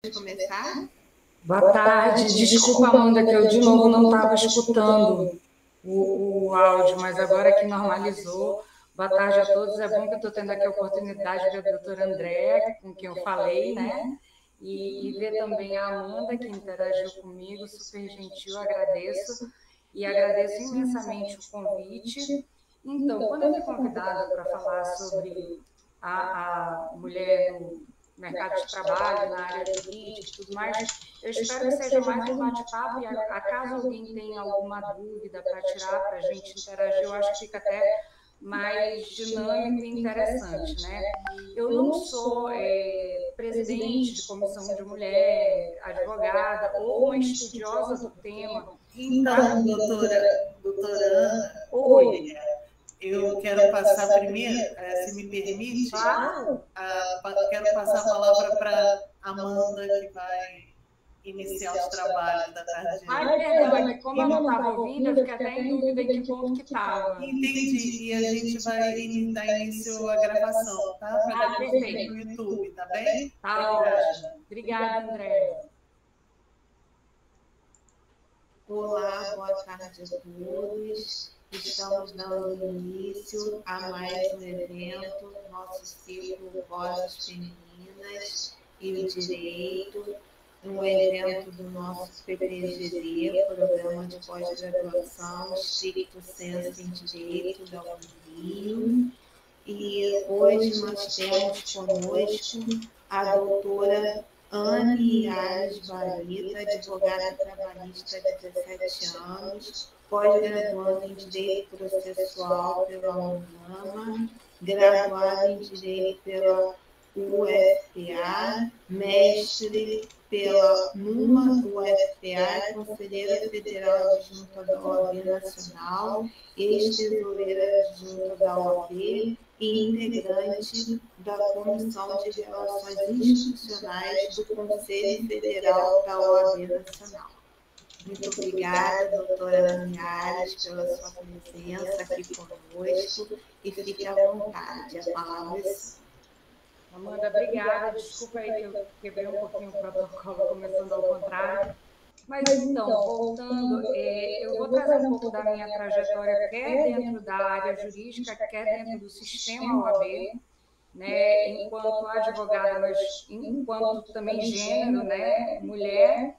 Começar? Boa tarde, desculpa, Amanda, que eu de novo não estava escutando o áudio, mas agora que normalizou. Boa tarde a todos, é bom que eu estou tendo aqui a oportunidade de ver a doutora Andréa, com quem eu falei, né? E ver também a Amanda, que interagiu comigo, super gentil, agradeço. E agradeço imensamente o convite. Então, quando eu fui convidada para falar sobre a mulher no mercado de trabalho, na área jurídica e tudo mais, eu espero que seja mais um bate-papo e, acaso alguém tenha alguma dúvida para tirar, para a gente interagir, eu acho que fica até mais dinâmico e interessante, né? Eu não sou presidente de comissão de mulher, advogada ou uma estudiosa do tema. Então, doutora Ana, Oi. Eu quero passar primeiro, se me permite, Claro. Quero passar a palavra para Amanda, que vai iniciar os trabalhos da tarde. Ai, perdão, é que como eu não estava ouvindo, eu fiquei até em dúvida em que ponto que estava. Entendi, e a gente vai dar início à gravação, tá? Para perfeito. No YouTube, tá bem? Tá ótimo. Obrigada, André. Olá, boa tarde a todos. Estamos dando início a mais um evento, nosso ciclo Vozes Femininas e o Direito, um evento do nosso PPGD, Programa de Pós-Graduação Stricto Sensu em Direito da Unirio. E hoje nós temos conosco a doutora Anne Ares Barita, advogada trabalhista de 17 anos, pós-graduanda em Direito Processual pela UNAMA, graduada em Direito pela UFPA, mestre pela NUMA UFPA, conselheira federal adjunta da OAB Nacional, ex-tesoureira adjunta da OAB e integrante da Comissão de Relações Institucionais do Conselho Federal da OAB Nacional. Muito obrigada, doutora Linhares, pela sua presença aqui conosco e fique à vontade. A palavra é sua. Amanda, obrigada. Desculpa aí que eu quebrei um pouquinho o protocolo, começando ao contrário. Mas então, voltando, eu vou trazer um pouco da minha trajetória, quer dentro da área jurídica, quer dentro do sistema OAB, né, enquanto advogada, mas enquanto também gênero, né, mulher,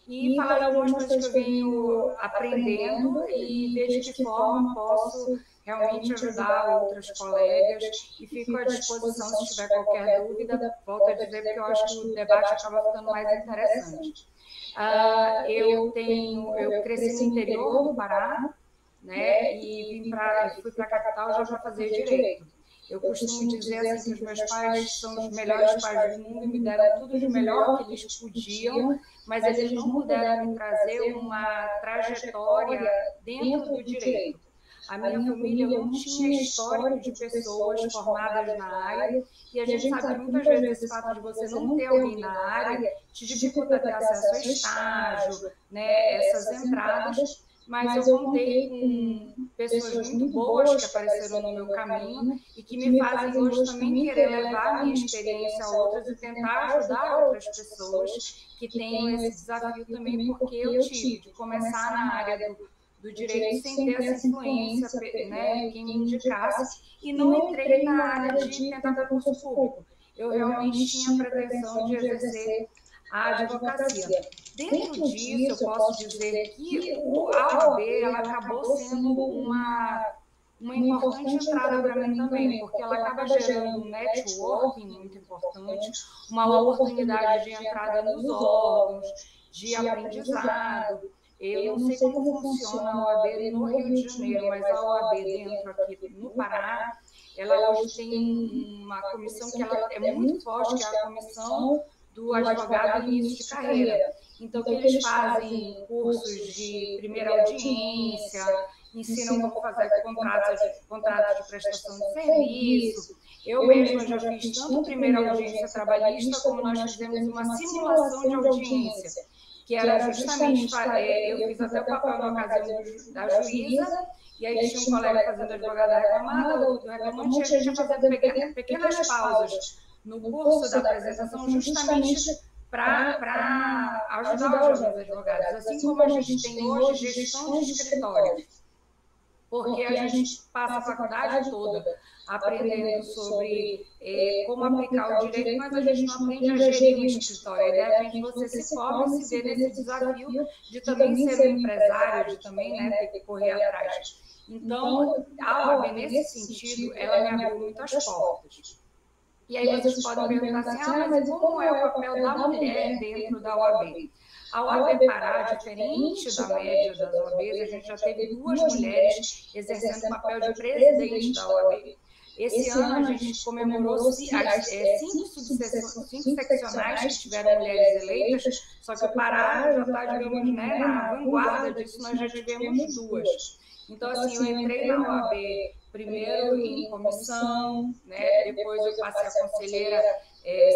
e falar algumas coisas que eu venho aprendendo e ver de que forma posso realmente ajudar outras colegas e fico à disposição se tiver qualquer dúvida, volto a dizer, porque eu acho que o debate acaba ficando mais interessante. Eu cresci no interior do Pará, né, e fui para a capital já para fazer direito. Eu costumo dizer assim que os meus pais são os melhores pais do mundo e me deram tudo de melhor que eles podiam, mas eles não puderam me trazer uma trajetória dentro do direito. A minha família não tinha histórico de pessoas formadas na área e a gente sabe que muitas vezes esse fato de você não ter alguém na área te dificulta ter acesso a estágio, né, essas entradas. Mas eu contei com pessoas muito boas que apareceram no meu caminho e que me fazem hoje também querer levar a minha experiência a outras e tentar ajudar outras pessoas que tenham esse desafio também, porque eu tive de começar na área do direito sem ter essa influência, né, quem me indicasse, e não entrei na área de tentar concurso público. Eu realmente tinha a pretensão de exercer a advocacia. Dentro disso, eu posso dizer que a OAB ela acabou sendo uma importante entrada para mim também, porque ela acaba gerando um networking muito importante, uma oportunidade de entrada nos órgãos, de aprendizado. Eu não sei como funciona a OAB no Rio de Janeiro, mas a OAB dentro aqui no Pará, ela hoje tem uma comissão que ela é muito forte, que é a comissão do advogado início de carreira. Então, que eles fazem cursos de primeira audiência, ensinam como fazer contratos de prestação de serviço. Eu mesma já fiz tanto primeira audiência trabalhista, como nós fizemos uma simulação de audiência, que era justamente, eu fiz até o papel na ocasião da juíza, e aí tinha um colega fazendo advogada reclamada, outro reclamante, e a gente ia fazer pequenas pausas no curso da apresentação, justamente para ajudar os jovens advogados. Assim como a gente tem hoje gestão de escritório, porque a gente passa a faculdade toda aprendendo sobre como aplicar o direito, mas a gente não aprende a gerir um escritório. E de repente você se forma e se vê nesse desafio de também ser um empresário, de também, né, ter que correr atrás. Então, a OAB, nesse sentido, ela me abriu muitas portas. E aí vocês podem perguntar assim, mas como é o papel da mulher dentro da OAB? A OAB Pará, diferente da média das OABs, a gente já teve 2 mulheres exercendo o papel de presidente da OAB. Esse ano a gente comemorou as 5 seccionais que tiveram mulheres eleitas, só que o Pará já está, digamos, né, na vanguarda disso, nós já tivemos 2. Então, assim, eu entrei na OAB primeiro em comissão, né, depois eu passei a conselheira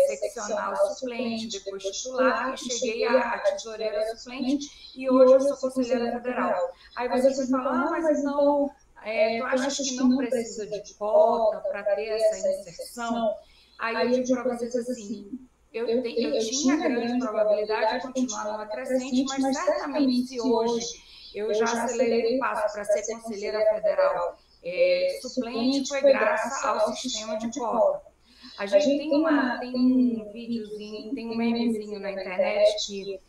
seccional suplente, depois titular, e cheguei à tesoureira suplente, e hoje eu sou conselheira federal. Aí vocês me falam, mas então, tu achas que não precisa de cota para ter essa inserção? Aí eu digo para vocês assim, eu tinha grande probabilidade de continuar numa crescente, mas certamente se hoje eu já acelerei o passo para ser conselheira federal suplente, foi graças ao sistema de cota. A gente tem um videozinho, tem um memezinho na internet que,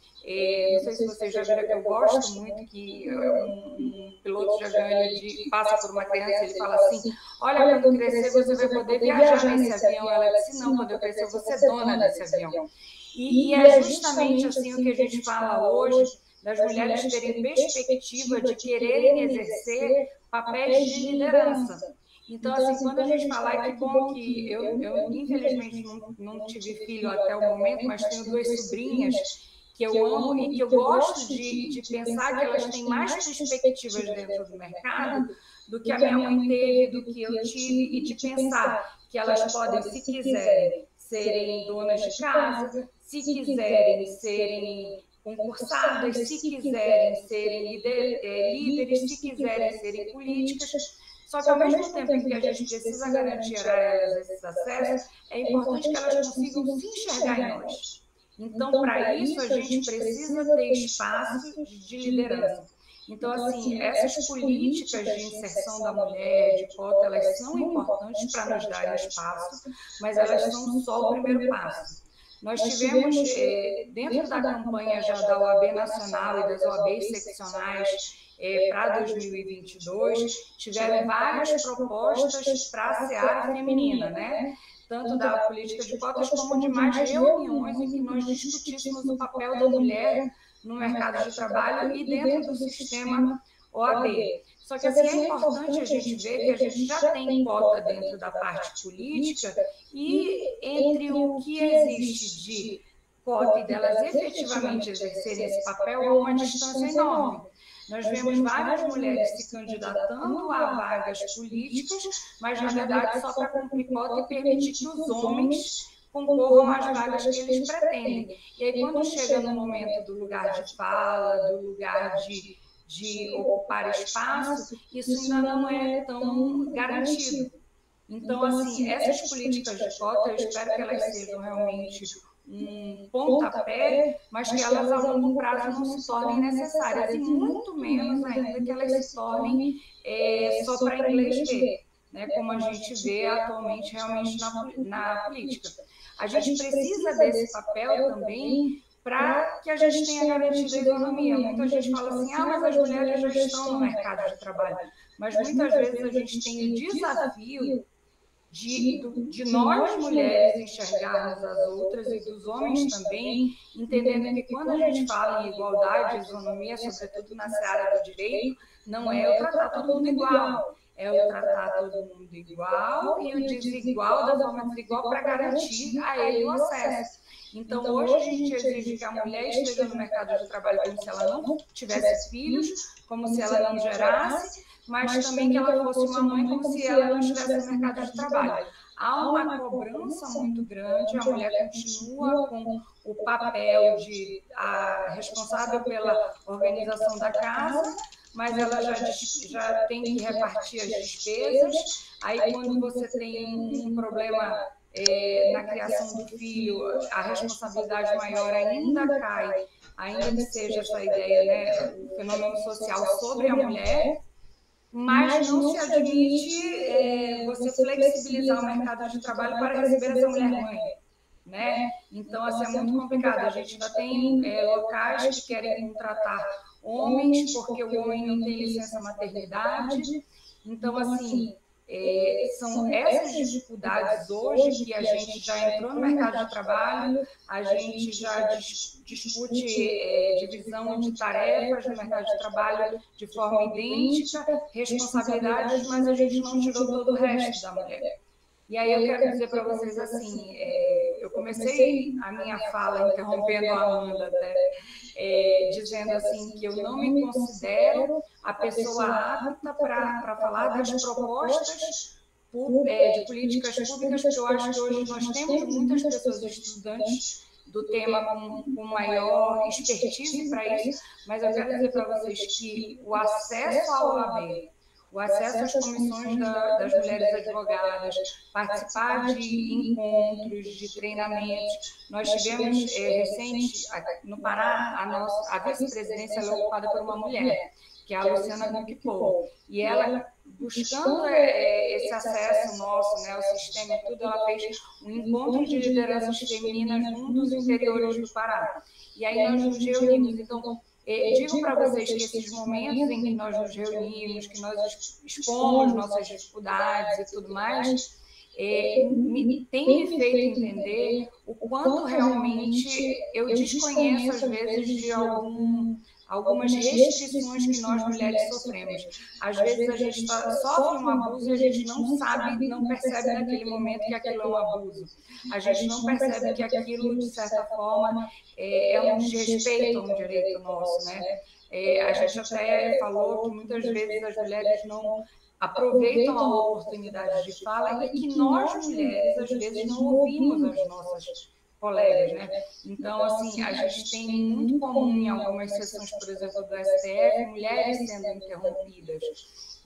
não sei se vocês já viram, que eu gosto muito, que um piloto de avião, ele passa por uma criança e ele fala assim, olha, quando crescer você vai poder viajar nesse avião. Ela disse, não, quando eu crescer eu vou ser dona desse avião. E é justamente assim o que a gente fala hoje, das mulheres terem perspectiva de quererem exercer papéis de liderança. Então, assim, quando a gente fala, que bom que eu infelizmente não tive filho até o momento, mas tenho 2 sobrinhas que eu amo e que eu gosto de pensar que elas têm mais perspectivas dentro do mercado do que a minha mãe teve, do que eu tive, e de pensar que elas podem, se quiserem, serem donas de casa, se quiserem serem concursadas, se quiserem serem líderes, se quiserem serem políticas. Só que ao mesmo tempo em que a gente precisa garantir a elas esses acessos, é importante que elas consigam se enxergar em nós. Então, para isso, a gente precisa ter espaço de liderança. Então, assim, essas políticas de inserção da mulher, de cota, elas são importantes para nos darem espaço, mas elas são só o primeiro passo. Nós tivemos, dentro da campanha já da OAB Nacional e das OABs seccionais para 2022, tiveram várias propostas para a seara feminina, né? Tanto da política de cotas como de mais reuniões em que nós discutíssemos o papel da mulher no mercado de trabalho e dentro do sistema OAB. Só que assim, é importante a gente ver que a gente já tem cota dentro da parte política e entre o que existe de cota e delas efetivamente exercerem esse papel há uma distância enorme. Nós vemos várias mulheres se candidatando a vagas políticas, mas na verdade só para cumprir cota e permitir que os homens concorram às vagas que eles pretendem. E aí quando chega no momento do lugar de fala, do lugar de ocupar espaço, isso ainda não é tão garantido. Então, assim, essas políticas de cota, eu espero que elas sejam realmente um pontapé, mas que elas a longo prazo não se tornem necessárias, e muito menos ainda que elas se tornem só para inglês ver, né, como a gente vê atualmente realmente na política. A gente precisa desse papel também para que a gente tenha garantida a isonomia. Muita gente fala assim, mas as mulheres já estão no mercado de trabalho, mas muitas vezes a gente tem o desafio de nós mulheres enxergarmos as outras e dos homens também, entendendo que quando a gente fala em igualdade e isonomia, sobretudo na seara do direito, não é o tratar todo mundo igual, é o tratar todo mundo igual e o desigual da forma desigual para garantir a ele o acesso. Então, hoje a gente exige que a mulher esteja no mercado de trabalho como se ela não tivesse filhos, como se ela não gerasse, mas também que ela fosse uma mãe como se ela não estivesse no mercado de trabalho. Há uma cobrança muito grande, a mulher continua com o papel de responsável pela organização da casa, mas ela já tem que repartir as despesas. Aí, quando você tem um problema na criação do filho, a responsabilidade maior ainda cai, ainda que seja essa ideia, né, o fenômeno social sobre a mulher, mas não se admite você flexibilizar o mercado de trabalho para receber essa mulher mãe, né? Então, assim, é muito complicado. A gente ainda tem locais que querem contratar homens porque o homem não tem licença maternidade. Então, assim, são essas dificuldades hoje que a gente já entrou no mercado de trabalho, a gente já discute divisão de tarefas no mercado de trabalho de forma idêntica, responsabilidades, mas a gente não tirou todo o resto da mulher. E aí eu quero dizer para vocês assim, eu comecei a minha fala interrompendo a Amanda até, dizendo assim que eu não me considero a pessoa apta para falar das propostas de políticas públicas, porque eu acho que hoje nós temos muitas pessoas estudantes do tema com maior expertise para isso, mas eu quero dizer para vocês que o acesso à OAB, o acesso às comissões das mulheres advogadas, participar de encontros, de treinamentos. Nós tivemos recente, no Pará, a vice-presidência é ocupada por uma mulher, que é a Luciana Gukpo, e ela, buscando esse acesso nosso, né, ao sistema e tudo, ela fez um encontro de lideranças femininas num dos interiores do Pará. E aí nós nos reunimos. Então, digo para vocês que esses momentos em que nós nos reunimos, que nós expomos nossas dificuldades e tudo mais, tem me feito entender o quanto realmente eu desconheço, às vezes, de algumas restrições que nós mulheres sofremos. Às vezes a gente sofre um abuso e a gente não sabe, não percebe naquele momento que aquilo é um abuso. A gente não percebe que aquilo, de certa forma, é um desrespeito a um direito nosso, né? A gente até falou que muitas vezes as mulheres não aproveitam a oportunidade de fala e que nós, mulheres, às vezes não ouvimos as nossas colegas, né? Então, assim, a gente tem muito comum em algumas sessões, por exemplo, do STF, mulheres sendo interrompidas,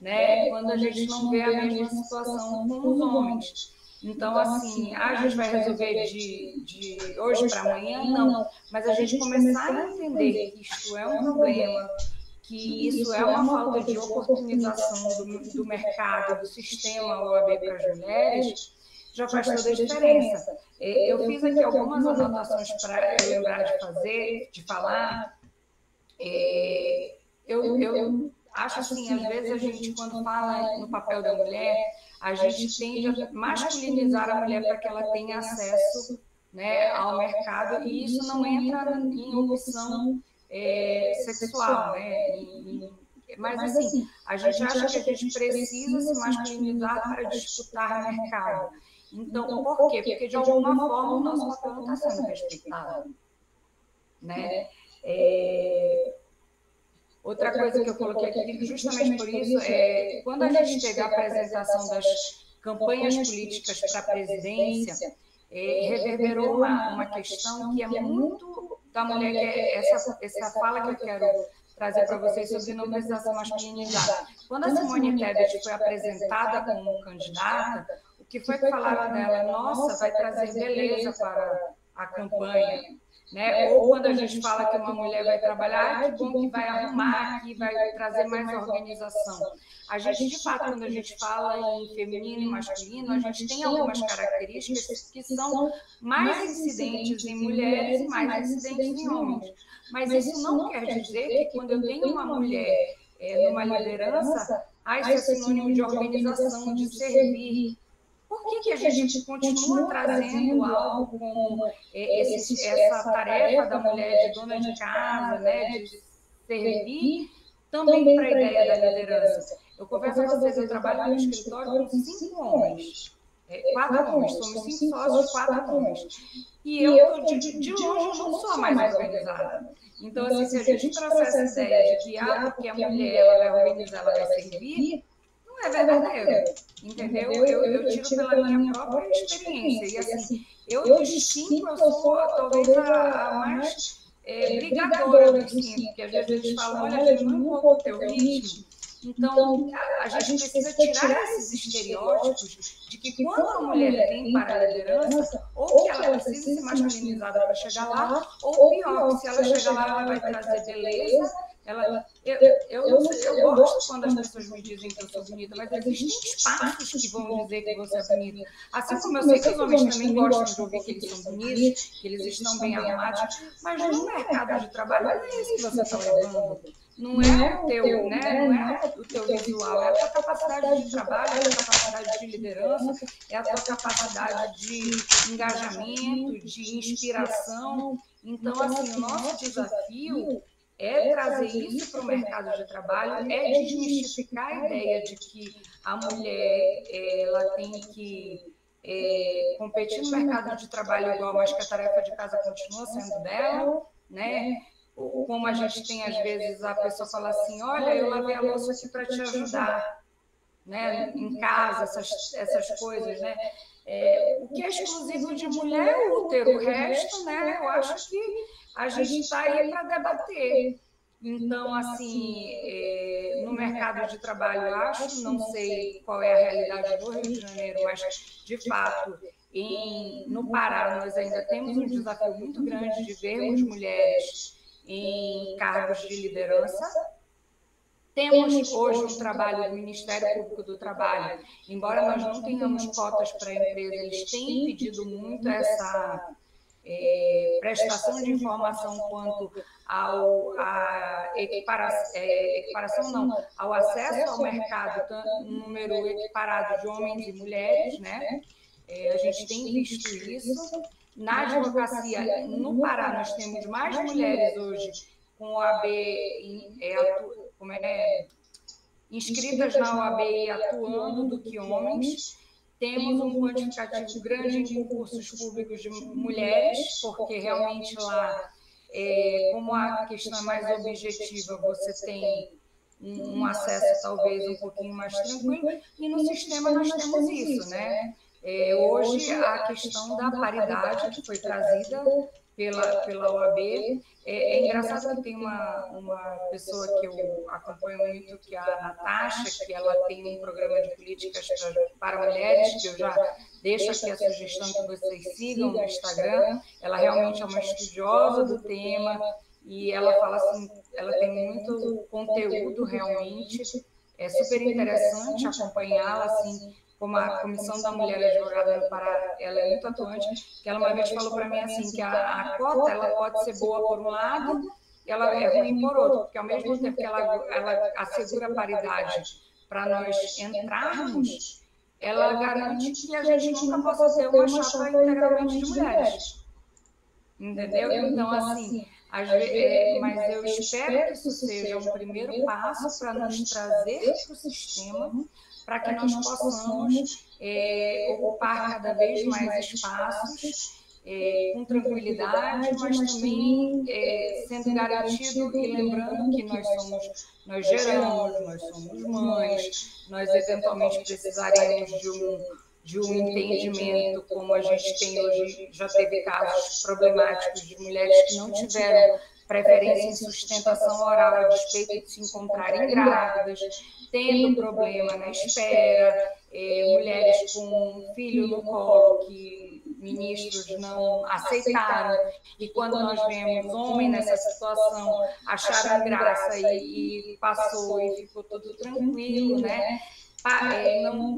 né? Quando a gente não vê a mesma situação com os homens. Então, assim, a gente vai resolver de hoje para amanhã? Não. Mas a gente começar a entender que isto é um problema, que isso é uma falta de oportunização do mercado, do sistema OAB para as mulheres, já faz toda a diferença. Eu fiz aqui algumas anotações para eu lembrar de fazer, de falar. Eu acho assim, às vezes a gente, quando fala no papel da mulher, a gente tende a masculinizar a mulher para que ela tenha acesso, né, ao mercado, e isso não entra em opção sexual, né? Mas assim, a gente acha que a gente precisa se masculinizar para disputar mercado. Então, por quê? Porque de alguma forma o nosso papel não está sendo respeitado, né? Outra coisa que eu coloquei aqui, justamente por isso, quando a gente teve a apresentação das campanhas políticas para a presidência, reverberou uma questão que é muito da mulher, que é essa fala que eu quero trazer para vocês sobre não precisar se masculinizar. Quando a Simone Tebet foi apresentada como candidata, o que foi que falaram dela? Nossa, vai trazer beleza para a campanha. Né? Ou quando a gente fala que uma mulher vai trabalhar, que bom que vai arrumar, que vai trazer mais organização. A gente, de fato, quando a gente fala em feminino e masculino, a gente tem algumas características que são mais incidentes em mulheres e mais incidentes em homens. Mas isso não quer dizer que quando eu tenho uma mulher numa liderança, isso é sinônimo de organização, de servir. Por que a gente continua trazendo algo como essa tarefa da mulher de dona de casa, né, de servir, também para a ideia da liderança? Eu confesso a vocês, eu trabalho no escritório com 5 homens, 4 homens, somos 5 sócios, 4 homens. E eu, de longe, eu não sou a mais organizada. Então, assim, se a gente trouxer essa ideia de que, porque a mulher ela vai organizar, ela vai servir, não é verdadeiro, entendeu? Eu tiro pela minha própria experiência. E, assim, eu dos 5, eu sou talvez a mais brigadora dos 5, porque às vezes eles falam, olha, não importa o teu ritmo, Então, a gente precisa tirar esses estereótipos de que quando a mulher vem para a liderança, ou que ela precisa ser masculinizada para chegar lá, ou pior, que se ela chegar lá, ela vai trazer beleza. Eu gosto quando as pessoas me dizem que eu sou bonita, mas existem espaços que vão dizer que você é bonita. Assim como eu sei que os homens também gostam de ouvir que eles são bonitos, que eles estão bem arrumados, mas no mercado de trabalho não é isso que você está levando. Não é o teu, né? Não é o teu visual, é a tua capacidade de trabalho, é a tua capacidade de liderança, é a tua capacidade de engajamento, de inspiração. Então, assim, o nosso desafio é trazer isso para o mercado de trabalho, é desmistificar a ideia de que a mulher ela tem que competir no mercado de trabalho igual, mas que a tarefa de casa continua sendo dela, né? Como a gente tem, às vezes, a pessoa fala assim, olha, eu lavei a louça aqui para te ajudar, né? Em casa, essas coisas, né? O que é exclusivo de mulher é útero, o resto, né? Eu acho que a gente está aí para debater. Então, assim, no mercado de trabalho, eu acho, não sei qual é a realidade do Rio de Janeiro, mas, de fato, no Pará, nós ainda temos um desafio muito grande de vermos mulheres em cargos de liderança. Temos hoje um trabalho do Ministério Público do Trabalho, embora nós não tenhamos cotas para a empresa, eles têm pedido muito essa prestação de informação quanto à equiparação, não, ao acesso ao mercado, um número equiparado de homens e mulheres, né? A gente tem visto isso. Na advocacia, no Pará, nós temos mais mulheres hoje com OAB inscritas na OAB e atuando do que homens. Temos um quantificativo grande em concursos públicos de mulheres, porque realmente lá, como a questão é mais objetiva, você tem um acesso talvez um pouquinho mais tranquilo, e no sistema nós temos isso, né? Hoje, a questão da paridade que foi trazida pela OAB, é engraçado que tem uma pessoa que eu acompanho muito, que é a Natasha, que ela tem um programa de políticas para mulheres, que eu já deixo aqui a sugestão que vocês sigam no Instagram. Ela realmente é uma estudiosa do tema e ela fala assim, ela tem muito conteúdo realmente, é super interessante acompanhá-la, assim, como a Comissão da Mulher Advogada no Pará, ela é muito atuante, que ela uma vez falou para mim assim, que a cota ela pode ser boa por um lado, e ela é ruim por outro, porque ao mesmo tempo que ela assegura a paridade para nós entrarmos, ela garante que a gente nunca possa ter uma chapa integralmente de mulheres. Entendeu? Então, assim, mas eu espero que isso seja um primeiro passo para nos trazer para o sistema, para que nós possamos ocupar cada vez mais espaços com tranquilidade, mas também sendo garantido e lembrando que nós geramos, nós somos mães, nós eventualmente precisaremos de um entendimento, como a gente tem hoje, já teve casos problemáticos de mulheres que não tiveram preferência em sustentação oral a despeito de se encontrarem grávidas, tendo problema na espera, mulheres com um filho no colo que ministros não aceitaram, e quando nós vemos homem nessa situação, acharam graça e passou e ficou tudo tranquilo, né?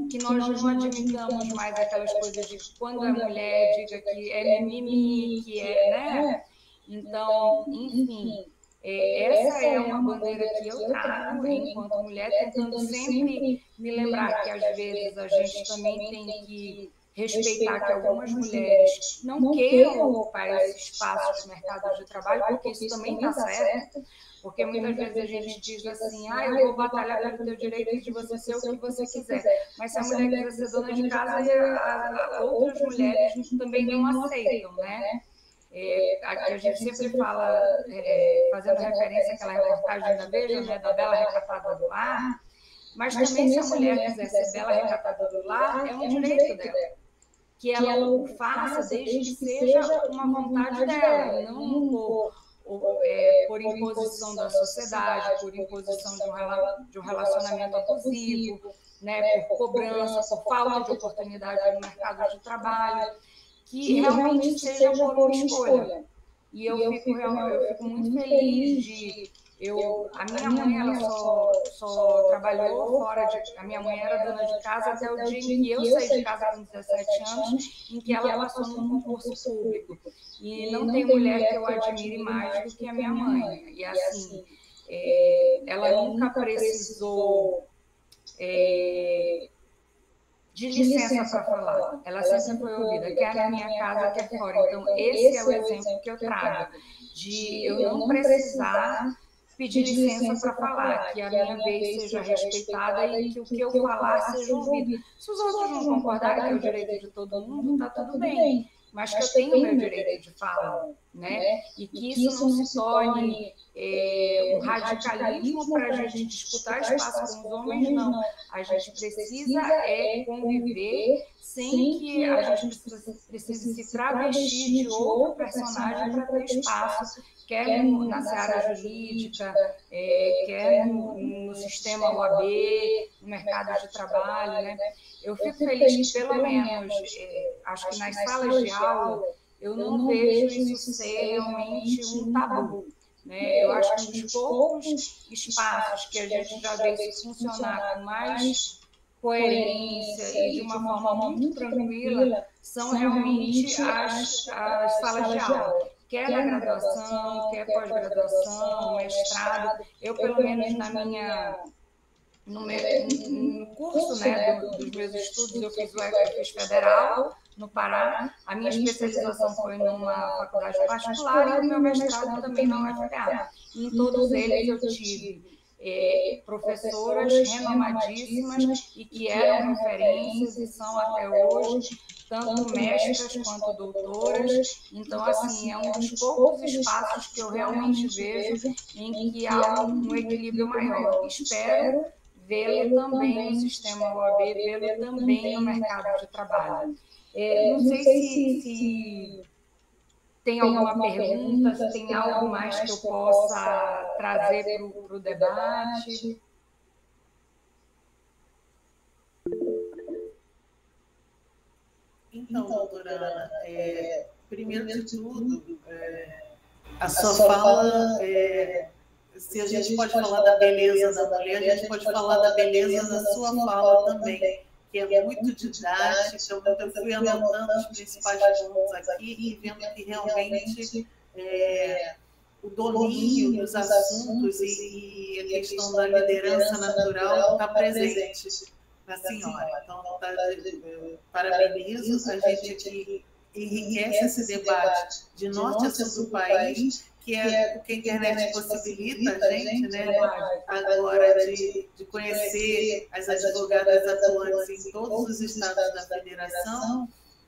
Que nós não admitamos mais aquelas coisas de quando a mulher diga que é mimimi, que né? Então, enfim, essa é uma bandeira que eu trago enquanto mulher, tentando sempre me lembrar que às vezes a gente também tem que respeitar que algumas mulheres não queiram ocupar esse espaço de mercado de trabalho, porque isso também está certo, porque muitas vezes a gente diz assim, eu vou batalhar pelo teu direito de você ser o que você quiser, mas se a mulher quiser ser dona de casa, outras mulheres também não aceitam, né? A gente sempre fala, fazendo referência àquela reportagem da Veja, né, da Bela Recatada do Lar, mas também se a mulher quiser ser Bela Recatada do Lar, é um direito dela, que ela o faça desde que seja uma vontade dela, e não por imposição da sociedade, por imposição de um relacionamento abusivo, né, por cobrança, por falta de oportunidade no mercado de trabalho, que realmente seja por uma escolha. E eu fico muito feliz de... a minha mãe, ela só trabalhou fora de... A minha mãe era dona de casa até o dia em que eu saí de casa com 17 anos, em que ela passou num concurso público. E não tem mulher que eu admire mais do que a minha mãe. E assim, ela nunca precisou de licença para falar. Ela sempre foi ouvida, quer na minha casa, quer fora. Então, esse é o exemplo que eu trago, de eu não precisar pedir licença para falar, que a minha vez seja respeitada e que o que eu falar seja ouvido. Se os outros não concordarem que é o direito de todo mundo, está tudo bem, mas que eu tenho o meu direito de fala, né? E que isso não se torne um radicalismo para a gente disputar espaço com os homens, não. A gente precisa conviver sem que a gente precise se travestir de outro personagem para ter espaço, quer na seara jurídica, quer no sistema OAB, no mercado de trabalho, né? Eu fico feliz que, pelo menos, acho que nas salas de aula, eu não vejo isso ser realmente um tabu, né? Eu acho que um dos poucos espaços que a gente já vê isso funcionar com mais coerência e de uma forma muito tranquila são realmente as salas de aula, quer na graduação, quer pós-graduação, mestrado. Eu, pelo menos no curso, né, dos meus estudos, eu fiz federal no Pará, a minha especialização foi numa faculdade particular e o meu mestrado também na UFPA. E em todos eles eu tive professoras renomadíssimas e que eram referências e são até hoje, tanto mestras quanto doutoras. Então, assim, é um dos poucos espaços que eu realmente vejo em que há um equilíbrio maior. Espero vê-lo também no sistema OAB, vê-lo também no mercado de trabalho. Não sei se tem alguma pergunta, se tem algo mais que eu possa trazer para o debate. Então, doutora Ana, primeiro de tudo, a sua fala, se a gente pode falar da beleza da mulher, a gente pode falar da beleza da sua fala também, que é muito didática. Eu fui anotando os principais pontos aqui e vendo que realmente o domínio dos assuntos e a questão da liderança natural está presente na senhora. Então, parabenizo, a gente aqui enriquece esse debate de norte a sul do país, que é o que a internet possibilita a gente, né, agora de conhecer as advogadas atuantes em todos os estados da federação.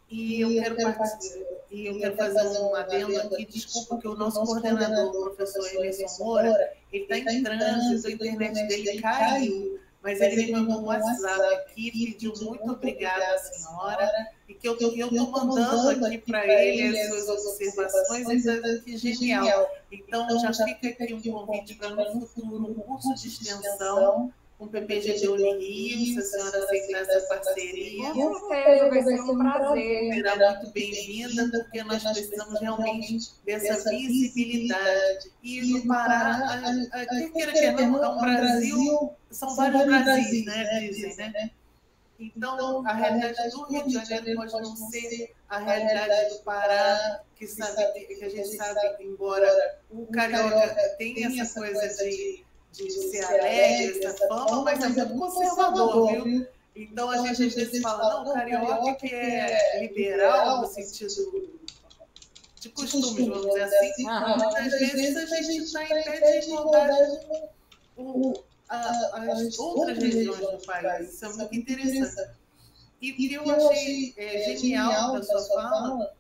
E eu quero fazer um adendo aqui, desculpa, que o nosso coordenador, o professor Emerson Moura, ele está em trânsito, a internet dele caiu, mas ele me mandou um WhatsApp aqui, pediu muito obrigada à senhora, e que eu estou mandando aqui para ele as suas observações, e que genial. Então, já fica aqui um convite para no futuro um curso de extensão com o PPGD Unirio, se a senhora aceitar essa parceria. Com certeza, vai ser um prazer. Será muito bem-vinda, porque nós precisamos realmente dessa visibilidade. E no Pará, quer queira que não, é um Brasil, são vários Brasis, né, dizem, né? Então, a realidade do Rio de Janeiro pode não ser a realidade do Pará, que a gente sabe, embora o carioca tenha essa coisa de ser alegre, essa fama, mas é muito conservador, viu? Então, a gente às vezes fala, não, o carioca que é liberal, no sentido de costumes, vamos dizer assim, mas às vezes a gente está em pé de igualdade as outras regiões do país. Isso é muito interessante. E o que eu achei genial da sua fala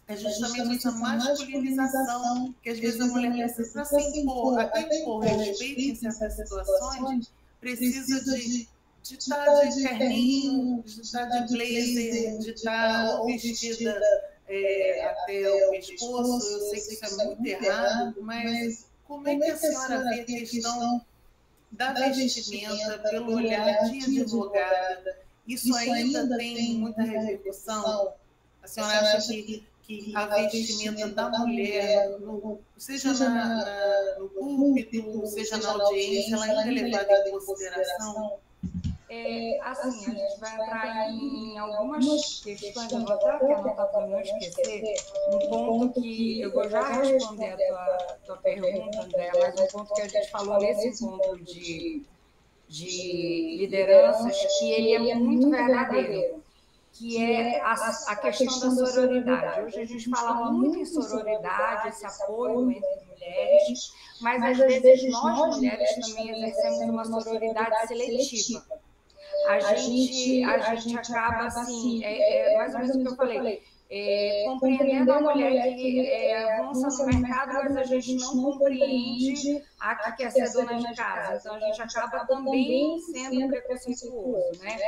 é justamente essa masculinização que às vezes a mulher precisa, para se impor, até impor respeito em certas situações, precisa de estar de terninho, de estar de blazer, de estar vestida até o pescoço. Eu sei que isso é muito errado, mas como é que a senhora vê a questão da vestimenta pelo olhar de advogada? Isso ainda tem muita repercussão? A senhora acha que a vestimenta da mulher, seja no púlpito, seja na audiência, ela ainda é levada em consideração? Assim, a gente vai entrar em algumas questões, eu vou até anotar para não esquecer, um ponto que eu vou já responder a tua pergunta, André, mas um ponto que a gente falou nesse encontro de lideranças, que ele é muito verdadeiro, que é a questão da sororidade. Hoje a gente fala muito em sororidade, esse apoio entre mulheres, mas às vezes nós mulheres também exercemos uma sororidade seletiva. A gente acaba assim, mais ou menos o que eu falei, compreendendo a mulher que avança no mercado, mas a gente não compreende a que quer ser dona de casa. Então, a gente acaba também sendo preconceituoso, né?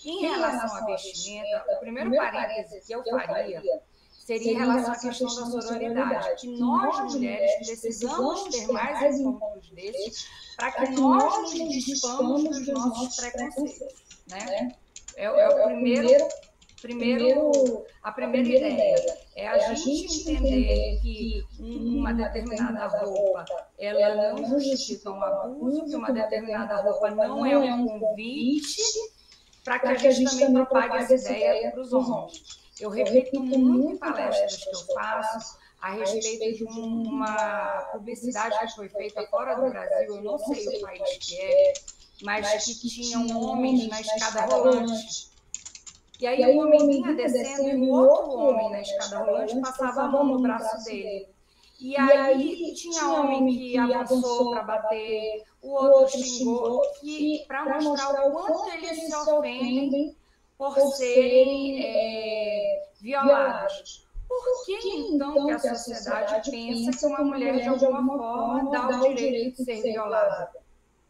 Em relação à vestimenta, o primeiro parêntese que eu faria seria em relação à questão da sororidade, que nós, mulheres, precisamos ter mais encontros desses para que nós nos dispamos dos nossos preconceitos, né? A primeira ideia é a gente entender que uma determinada roupa ela não justifica um abuso, que uma determinada roupa não é um convite para que a gente também propague essa ideia para os homens. Eu repito muito em palestras que eu faço a respeito de uma publicidade que foi feita fora do Brasil, eu não sei o país que é, mas que tinham homens na escada rolante. E aí o homem vinha descendo e o outro homem na escada rolante passava a mão no braço dele. E aí tinha homem que avançou para bater, o outro xingou, para mostrar o quanto eles se ofendem por serem violados. Por que então que a sociedade pensa que uma mulher de alguma forma dá o direito de ser violada?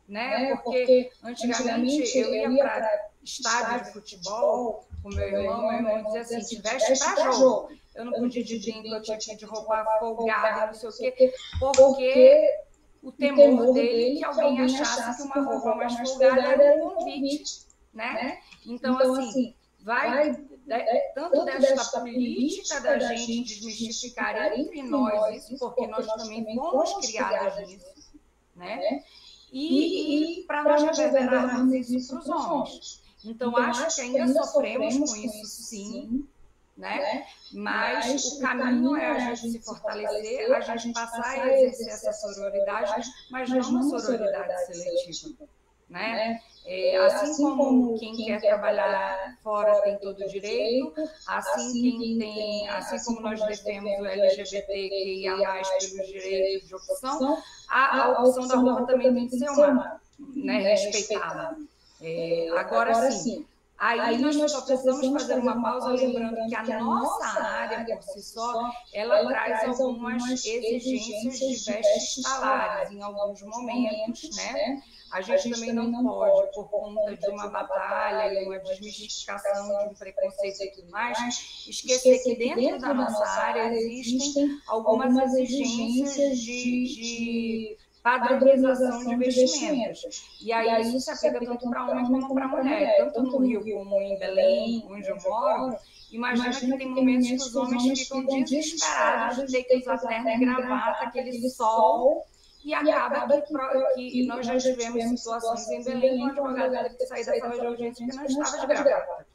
Né? Porque antigamente eu ia para estádio de futebol com meu irmão dizia assim, se veste para jogo. Eu não podia de brinco, eu tinha que ir de roupa folgada, não sei o quê, porque o temor dele que alguém achasse que uma roupa mais folgada era um convite, né? Então, assim, vai tanto desta política da gente desmistificar entre nós isso, porque nós também fomos criadas nisso, né? E para nós reverberarmos isso para os homens. Então, acho que ainda sofremos com isso, sim, né? Mas o caminho é a gente se fortalecer, a gente passar a exercer essa sororidade, mas não uma sororidade seletiva, né? Assim como quem quer trabalhar fora tem todo o direito, assim como nós defendemos o LGBTQIA+, pelos direitos de opção, a opção da roupa também tem que ser respeitada. Agora sim, aí nós só precisamos fazer uma pausa, lembrando que a nossa área, por si só, ela traz algumas exigências de vestes talares em alguns momentos, né? A gente também não pode, por conta de uma batalha e uma desmistificação de um preconceito e tudo mais, esquecer que dentro da nossa área existem algumas exigências de padronização de vestimentas. E aí isso se aplica tanto para homem como para mulher, tanto no Rio como em Belém, onde eu moro. Imagina que tem momentos que os homens ficam desesperados de ter que usar terno e gravata, aquele sol, e acaba que nós já tivemos situações em Belém com a advogada teve que sair da sala de audiência que não estava de gravata.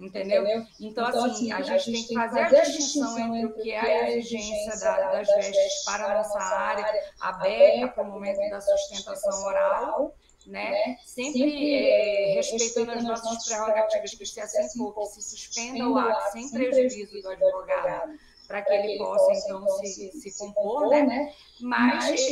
Entendeu? Então, assim, a gente tem que fazer a distinção entre o que é a exigência das vestes para a nossa área, a beca para o momento da sustentação oral, né? Sempre respeitando as nossas prerrogativas, que se assim for, que se suspenda o ato sem prejuízo do advogado, para que ele possa, então, se compor, né? Mas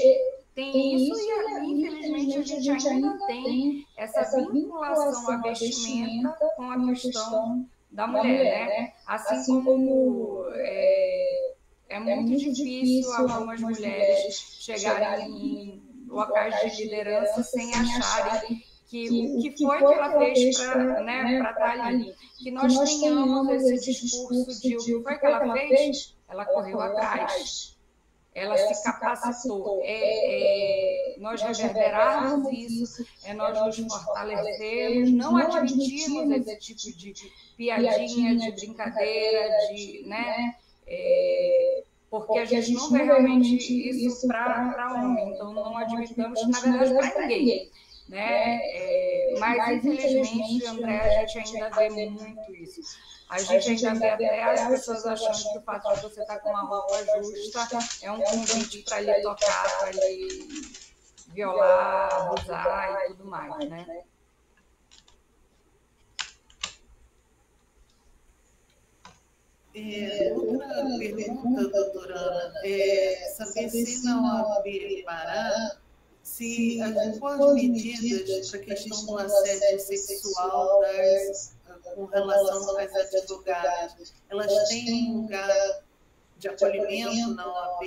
tem isso e, infelizmente, a gente ainda tem essa vinculação à vestimenta com a questão da mulher, né? Assim como é muito difícil algumas mulheres chegarem em locais de liderança sem acharem que o que foi que ela fez para estar ali. Que nós tenhamos esse discurso de o que foi que ela fez, ela correu atrás. ela se capacitou. Nós reverberarmos isso, nós nos fortalecermos, não admitirmos esse tipo de piadinha, de brincadeira, né? Porque a gente não vê realmente isso para homem, então não admitamos, na verdade, para ninguém. Né? Mas, infelizmente, André, a gente ainda vê muito isso. A gente ainda vê até as pessoas achando que o fato de você estar com uma roupa justa é um convite para lhe tocar, para lhe violar, abusar e tudo mais, né? Outra pergunta, doutora Ana, saber se na OAB Pará, se as medidas para a questão do assédio sexual com relação às advogadas, elas têm um lugar de acolhimento na OAB?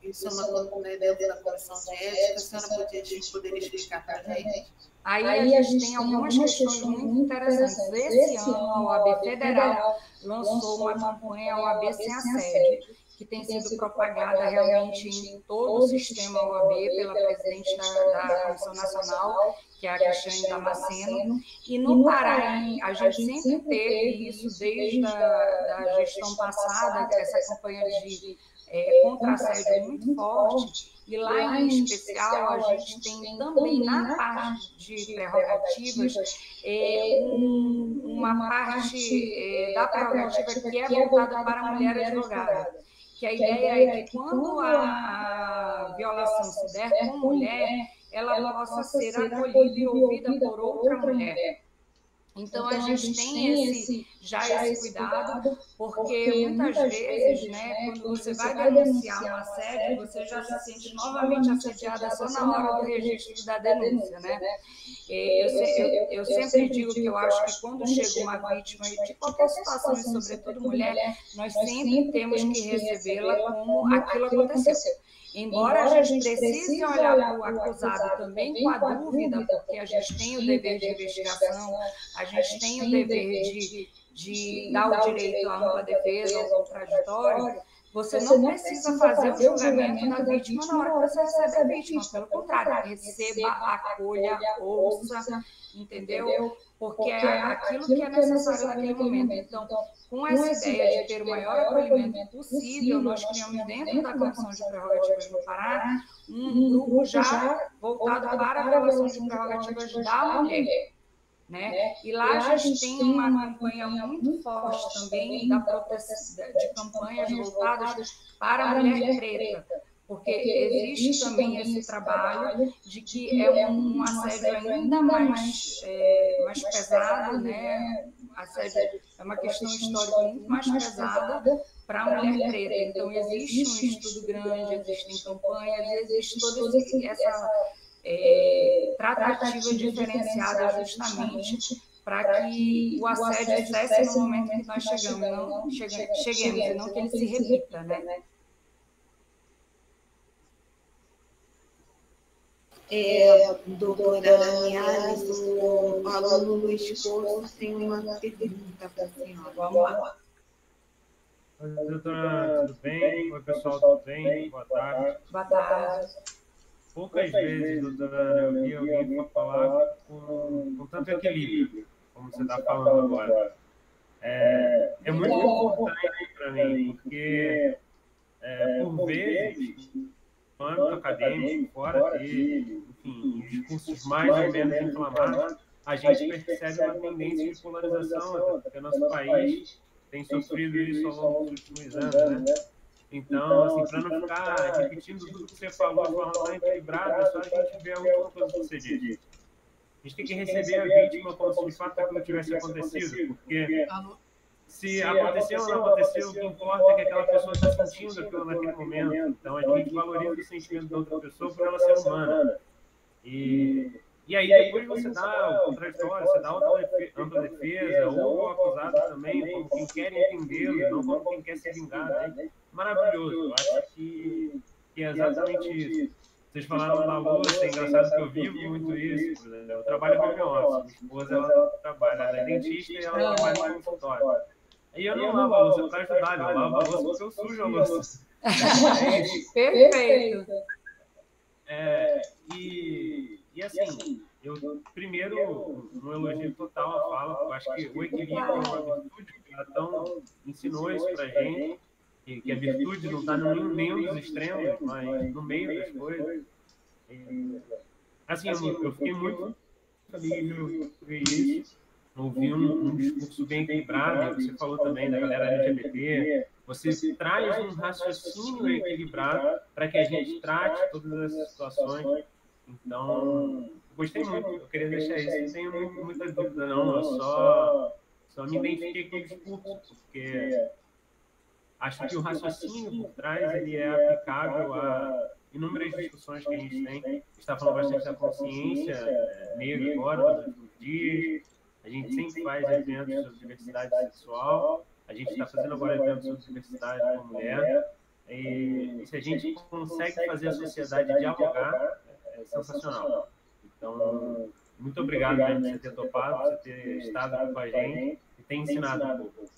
Isso é uma coisa dentro da comissão de ética. A senhora poderia explicar para a gente? Aí a gente tem algumas questões muito interessantes. Esse ano, a OAB Federal lançou uma campanha OAB Sem Assédio, que tem sido propagada realmente em todo o sistema OAB pela presidente da Comissão Nacional, que é a Cristiane Damasceno. E no Pará, a gente sempre teve isso desde a gestão passada, essa campanha de contra-assédio muito forte. E lá, em especial, a gente tem também, na parte de prerrogativas, uma parte da prerrogativa que é voltada para a mulher advogada. Que a ideia é que, quando a violação se der com mulher, ela possa ser acolhida e ouvida por outra mulher. Então, a gente tem esse cuidado, porque muitas vezes, né, quando você vai denunciar um assédio, você já se sente novamente assediada só na hora do registro da denúncia, né? Eu sempre digo que eu acho que quando chega uma vítima de qualquer situação, e sobretudo mulher, nós sempre temos que recebê-la como aquilo aconteceu. Embora a gente precise olhar para o acusado também com a dúvida, porque a gente tem o dever de investigação, a gente tem o dever de dar o direito à ampla defesa, ao contraditório, você não precisa fazer o julgamento da vítima na hora que você recebe a vítima. Pelo contrário, receba, acolha, ouça, entendeu? Porque é aquilo que é necessário naquele momento. Então, com essa ideia de ter o maior acolhimento possível, nós criamos dentro da Comissão de Prerrogativas no Pará um grupo já voltado para a violação de prerrogativas da mulher. Né? E lá a gente tem uma campanha muito forte também de campanhas voltadas para a mulher preta, porque existe também esse trabalho de que é um assédio ainda mais pesado, né? Assédio é uma questão histórica muito mais pesada para a mulher preta. Então, existe um estudo grande, existem campanhas, existe toda essa tratativa diferenciada justamente para que o assédio cesse no momento que nós cheguemos e não que ele se repita, né? Doutora Aniales, o aluno Luiz Couto tem uma pergunta para a senhora. Vamos lá. Oi, doutora, tudo bem? Oi, pessoal, tudo bem? Boa tarde. Boa tarde. Poucas vezes, doutora, eu vi alguém falar com tanto equilíbrio, como você está falando agora. É muito importante para mim, porque, por vezes, no âmbito acadêmico, fora dele, enfim, discursos mais ou menos inflamados, a gente percebe uma tendência de polarização, porque o nosso país tem sofrido isso ao longo dos últimos anos, né? Então, assim, para não ficar repetindo tudo que você falou de forma tão equilibrada, é só a gente ver a última coisa que você disse. A gente tem que receber a vítima como se de fato aquilo tivesse acontecido, porque se aconteceu ou não aconteceu, o que importa é que aquela pessoa está sentindo aquilo naquele momento. Então, a gente valoriza o sentimento da outra pessoa por ela ser humana. E aí, depois você dá o contraditório, você dá ampla defesa, ou o acusado também, como quem quer entendê-lo, não como quem quer se vingar. Né? Maravilhoso. Eu acho que é exatamente isso. Vocês falaram da louça, é engraçado que eu vivo muito isso. Né? Eu trabalho home office, minha esposa ela trabalha, ela é dentista e ela trabalha no consultório. Aí eu não lavo a louça para ajudar, eu lavo a louça porque eu sujo a louça. Perfeito. E assim, eu primeiro um elogio total à fala, porque eu acho que o equilíbrio é uma virtude, o Platão ensinou isso pra gente, que a virtude não está em nenhum dos extremos, mas no meio das coisas. Assim, eu fiquei muito feliz de ver isso, ouvir um discurso bem equilibrado, e você falou também da galera LGBT, você traz um raciocínio equilibrado para que a gente trate todas essas situações. Então, gostei muito, eu queria deixar isso, não tenho muita dúvida não, eu só me identifiquei com o discurso, porque acho que o raciocínio por trás ele é aplicável a inúmeras discussões que a gente tem. A gente está falando bastante da consciência negra agora, nos últimos dias. A gente sempre faz eventos sobre diversidade sexual. A gente está fazendo agora eventos sobre diversidade com a mulher. E se a gente consegue fazer a sociedade dialogar, é sensacional. Então, muito obrigado por você ter topado, por você ter estado aqui com a gente e ter ensinado um pouco.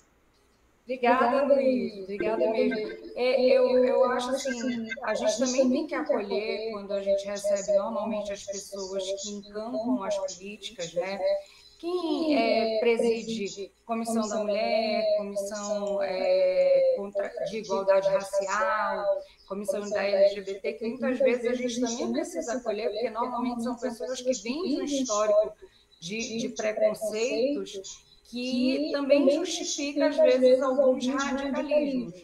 Obrigada, Luiz. Obrigada mesmo. Eu acho assim, a gente também tem que acolher quando a gente recebe normalmente as pessoas que encampam as políticas, né? Quem preside Comissão da Mulher, Comissão de Igualdade Racial, Comissão da LGBT, que muitas vezes a gente também precisa acolher, porque normalmente são pessoas que vêm de um histórico de preconceitos que também justifica, às vezes, alguns radicalismos,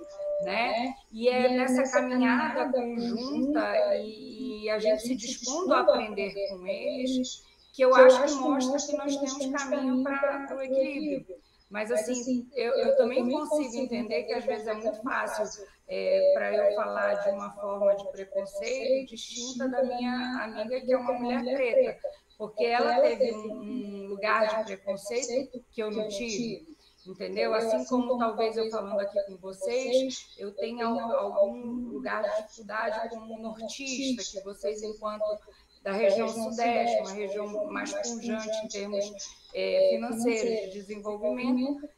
né? E é nessa caminhada conjunta e a gente se dispondo a aprender com eles que eu acho que mostra que nós temos caminho para o equilíbrio. Mas, assim, eu também consigo entender que, às vezes, é muito fácil para eu falar de uma forma de preconceito distinta da minha amiga, que é uma mulher preta, porque ela teve um lugar de preconceito que eu não tive, entendeu? Assim como talvez eu falando aqui com vocês, eu tenha algum lugar de dificuldade como nortista, que vocês, enquanto da região sudeste, uma região mais pujante em termos financeiros, de desenvolvimento,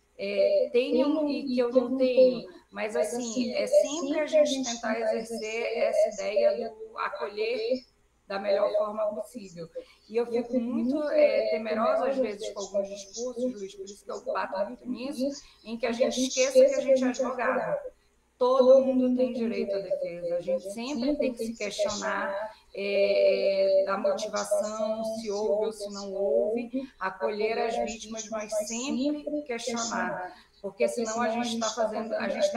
tenham e que eu não tenho. Mas, assim, é sempre a gente tentar exercer essa ideia do acolher da melhor forma possível. E eu fico muito temerosa, às vezes, com alguns discursos, Luiz, por isso que eu bato muito nisso, em que a gente esqueça que a gente é advogado. Todo mundo tem direito à defesa. A gente sempre tem que se questionar da motivação, se houve ou se não houve, acolher as vítimas, mas sempre questionar, porque senão a gente está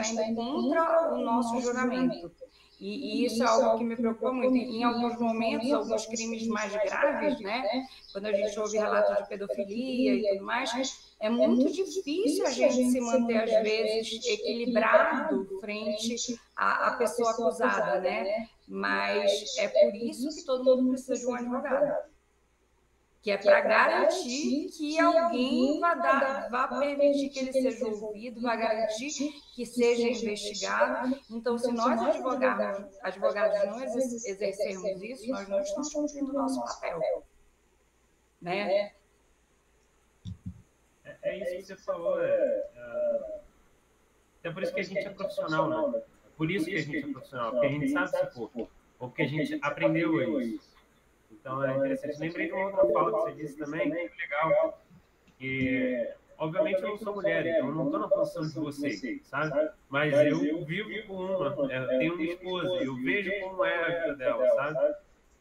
indo contra o nosso juramento. E isso é algo que me preocupa muito. Em alguns momentos, alguns crimes mais graves, né? Quando a gente ouve relatos de pedofilia e tudo mais, é muito difícil a gente se manter, às vezes, equilibrado frente à pessoa acusada, né? Mas é por isso que todo mundo precisa de um advogado, que é para garantir que alguém vá permitir que ele seja ouvido, vai garantir que seja investigado. Então, se nós advogados não exercermos isso, nós não estamos cumprindo o nosso papel, né? É isso que você falou. É por isso que a gente é profissional, né? Por isso que a gente é profissional, porque a gente sabe se for, ou porque a gente aprendeu isso. Então é interessante. Lembrei de uma outra fala que você disse também, que foi legal, que obviamente eu não sou mulher, então eu não estou na posição de vocês, sabe? Mas eu vivo com uma, tenho uma esposa, eu vejo como é a vida dela, sabe?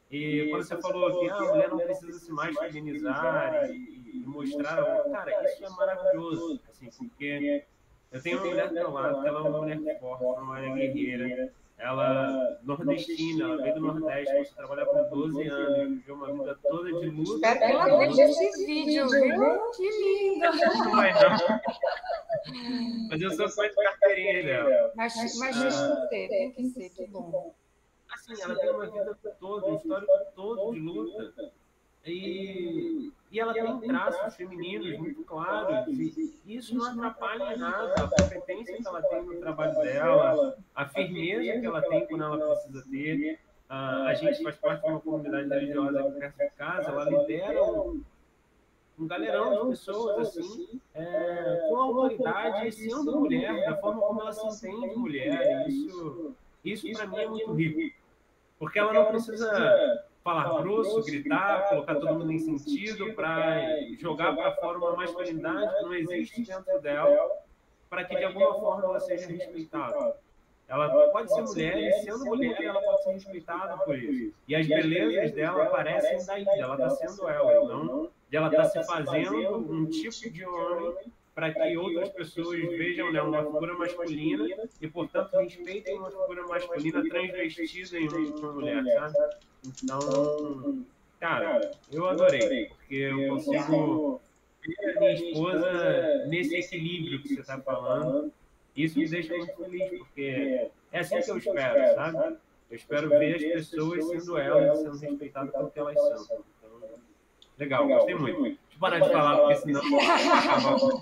E quando você falou que a mulher não precisa se mais feminizar e mostrar a outra, cara, isso é maravilhoso, assim, porque eu tenho uma mulher do meu lado, que ela é uma mulher forte, uma mulher guerreira, ela nordestina, ela veio do Nordeste, começou a trabalhar com 12 anos, viveu uma vida toda de luta. Espero que ela veja esse vídeo, viu? Que lindo! Não vai não. Mas eu sou fã de carteirinha dela. Mas tem que ser, que bom. Assim, ela tem uma vida toda, um histórico todo de luta. E ela tem traços femininos muito claros, e isso não atrapalha em nada a competência que ela tem no trabalho dela, a firmeza que ela tem quando ela precisa ter. A gente faz parte de uma comunidade religiosa aqui perto de casa, ela lidera um galerão de pessoas assim, com autoridade, sendo mulher, da forma como ela se entende mulher, e Isso, para mim, é muito rico. Porque ela não precisa falar grosso, gritar, colocar todo mundo em sentido para jogar para fora uma masculinidade que não existe dentro dela, para que, de alguma forma, ela seja respeitada. Ela pode ser mulher, e sendo mulher, ela pode ser respeitada por isso. E as belezas dela aparecem daí, ela está sendo ela, e não de ela estar se fazendo um tipo de homem para que outras pessoas vejam nela uma figura masculina e, portanto, respeitem uma figura masculina transvestida em uma mulher, sabe? Então, cara, eu adorei, porque eu consigo ver a minha esposa nesse equilíbrio que você está falando. Isso me deixa muito feliz, porque é assim que eu espero, sabe? Eu espero ver as pessoas sendo elas e sendo respeitadas pelo que elas são. Então, legal, gostei muito. Deixa eu parar de falar, porque senão acaba.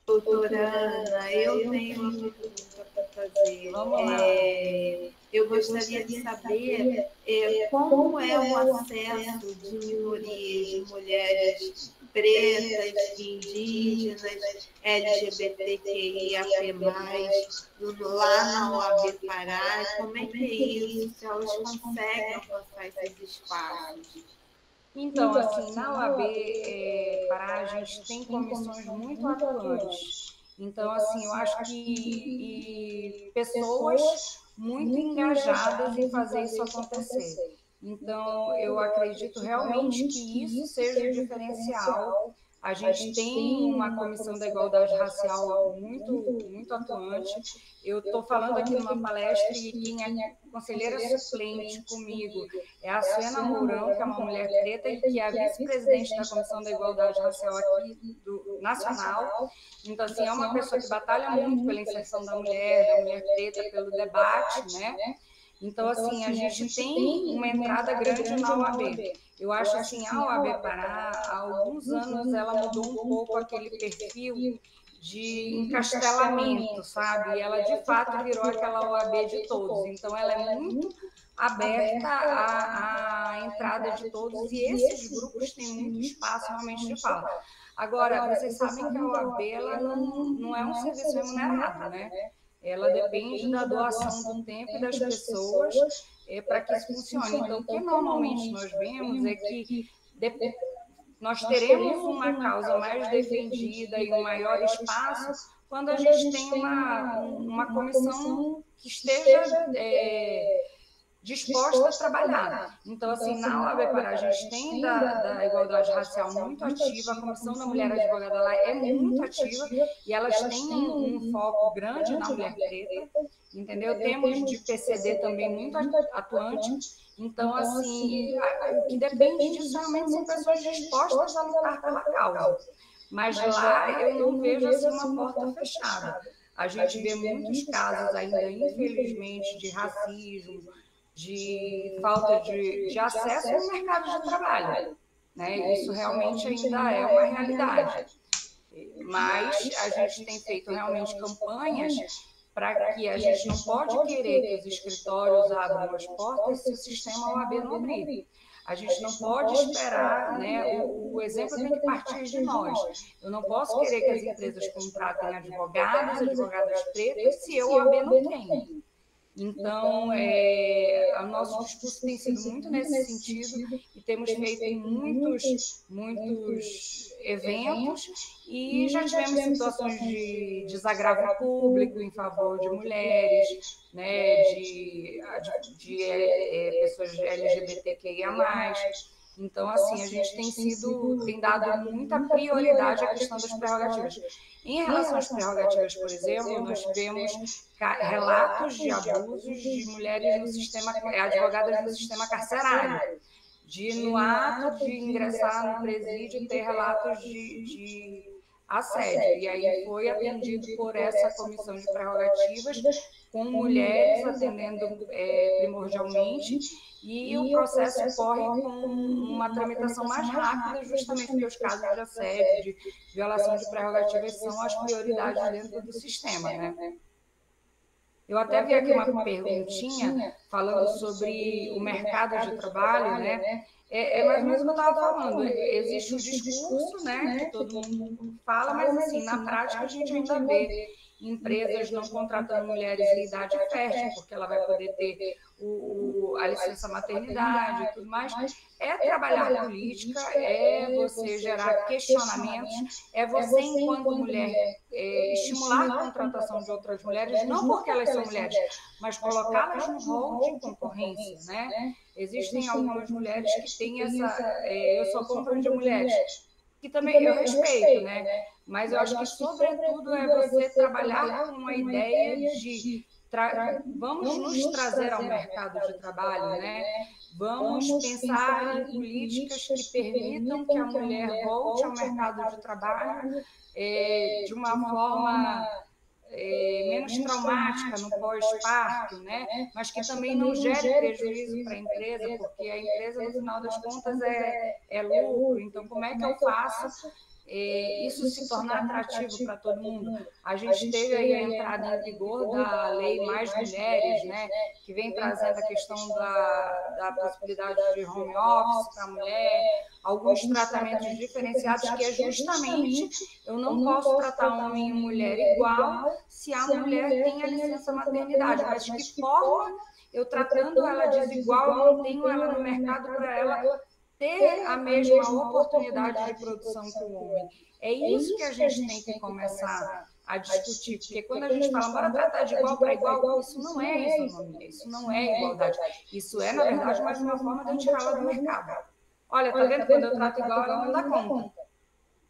Doutora Ana, eu tenho uma pergunta para fazer. Eu gostaria de saber como é o acesso de minorias, de mulheres pretas, indígenas, LGBTQIAP+, lá na OAB Pará. Como é que é isso? Se elas conseguem alcançar esses espaços? Então, assim, na OAB Pará, a gente tem comissões muito atuantes. Então, assim, eu acho que pessoas muito engajadas em fazer isso acontecer. Então, eu acredito realmente que isso seja o diferencial. A gente tem uma comissão da igualdade racial muito atuante. Eu estou falando aqui numa palestra e quem é conselheira suplente comigo é a Suena Mourão, que é uma mulher preta e que é a vice-presidente da Comissão da Igualdade Racial aqui nacional. Então, assim, é uma pessoa que batalha muito pela inserção da mulher preta, pelo debate, né? Então, assim, a gente tem uma entrada grande na OAB. Eu acho, assim, a OAB Pará, há alguns anos, ela mudou um pouco aquele perfil de encastelamento, sabe? E ela, de fato, virou aquela OAB de todos. Então, ela é muito aberta à entrada de todos e esses grupos têm muito espaço realmente de fala. Agora, vocês sabem que a OAB ela não é um serviço remunerado, né? Ela depende da doação do tempo e das pessoas para que isso funcione. Então, o que normalmente nós vemos é que nós teremos uma causa mais defendida e um maior espaço quando a gente tem uma comissão que esteja disposta a trabalhar. Então, assim, na OAB Pará, a gente tem da igualdade racial muito ativa, a Comissão da Mulher Advogada lá é muito ativa e elas têm um foco grande na mulher preta, entendeu? Temos de PCD também muito atuante. Então, assim, o que depende disso realmente são pessoas dispostas a lutar pela causa. Mas lá eu não vejo assim uma porta fechada. A gente vê muitos casos ainda, infelizmente, de racismo, de falta de acesso ao mercado de trabalho, né? Isso realmente ainda é uma realidade. Mas a gente tem feito realmente campanhas para que a gente não pode querer que os escritórios abram as portas se o sistema OAB não abrir. A gente não pode esperar, né? O exemplo tem que partir de nós. Eu não posso querer que as empresas contratem advogadas pretas se eu, OAB, não tenho. Então, o nosso discurso tem sido muito nesse sentido e temos feito muitos eventos e já tivemos situações de desagravo público em favor de mulheres, né, de pessoas LGBTQIA+. Então, assim, a gente tem dado muita prioridade à questão das prerrogativas. Em relação às prerrogativas, por exemplo, nós tivemos relatos de abusos de mulheres no sistema, advogadas no sistema carcerário, no ato de ingressar no presídio, ter relatos de assédio. E aí foi atendido por essa comissão de prerrogativas, com mulheres atendendo primordialmente, e o processo corre com uma tramitação mais rápida, justamente porque os casos de assédio, de violação de prerrogativas são as prioridades dentro do sistema, né? Eu até vi aqui uma perguntinha falando sobre o mercado de trabalho, né? É mais ou menos o que eu estava falando. Existe o discurso, né, que todo mundo fala, mas assim, na prática a gente ainda vê empresas não contratando mulheres em idade fértil, porque ela vai poder ter a licença maternidade e tudo mais. É trabalhar política, é você gerar questionamentos, é você, enquanto mulher, estimular a contratação de outras mulheres, não porque elas são mulheres, mas colocá-las no rol de concorrência, né? Existem algumas mulheres que têm essa... eu sou contra de mulheres, que também eu respeito, né? Mas eu acho que, sobretudo, é você trabalhar com uma ideia de vamos nos trazer ao mercado de trabalho, né? Vamos pensar em políticas que permitam que a mulher volte ao mercado de trabalho de uma forma menos traumática no pós-parto, né? Mas que também não gere prejuízo para a empresa, porque a empresa, no final das contas, é lucro. Então, como é que eu faço isso se tornar atrativo para todo mundo? A gente teve aí a entrada em vigor da Lei Mais Mulheres, né, que vem trazendo a questão da possibilidade de home office para a mulher, alguns tratamentos diferenciados, que é justamente, eu não posso tratar homem e mulher igual se a mulher tem a licença maternidade, mas de que forma eu tratando ela desigual, eu não tenho ela no mercado para ela ter a mesma oportunidade de produção que o homem. É isso que a gente tem que começar a discutir, porque quando a gente fala, bora tratar de igual para igual, isso não é isonomia, isso não é igualdade. Isso é, na verdade, mais uma forma de eu tirá-la do mercado. Olha, tá vendo? Quando eu trato igual, ela não dá conta.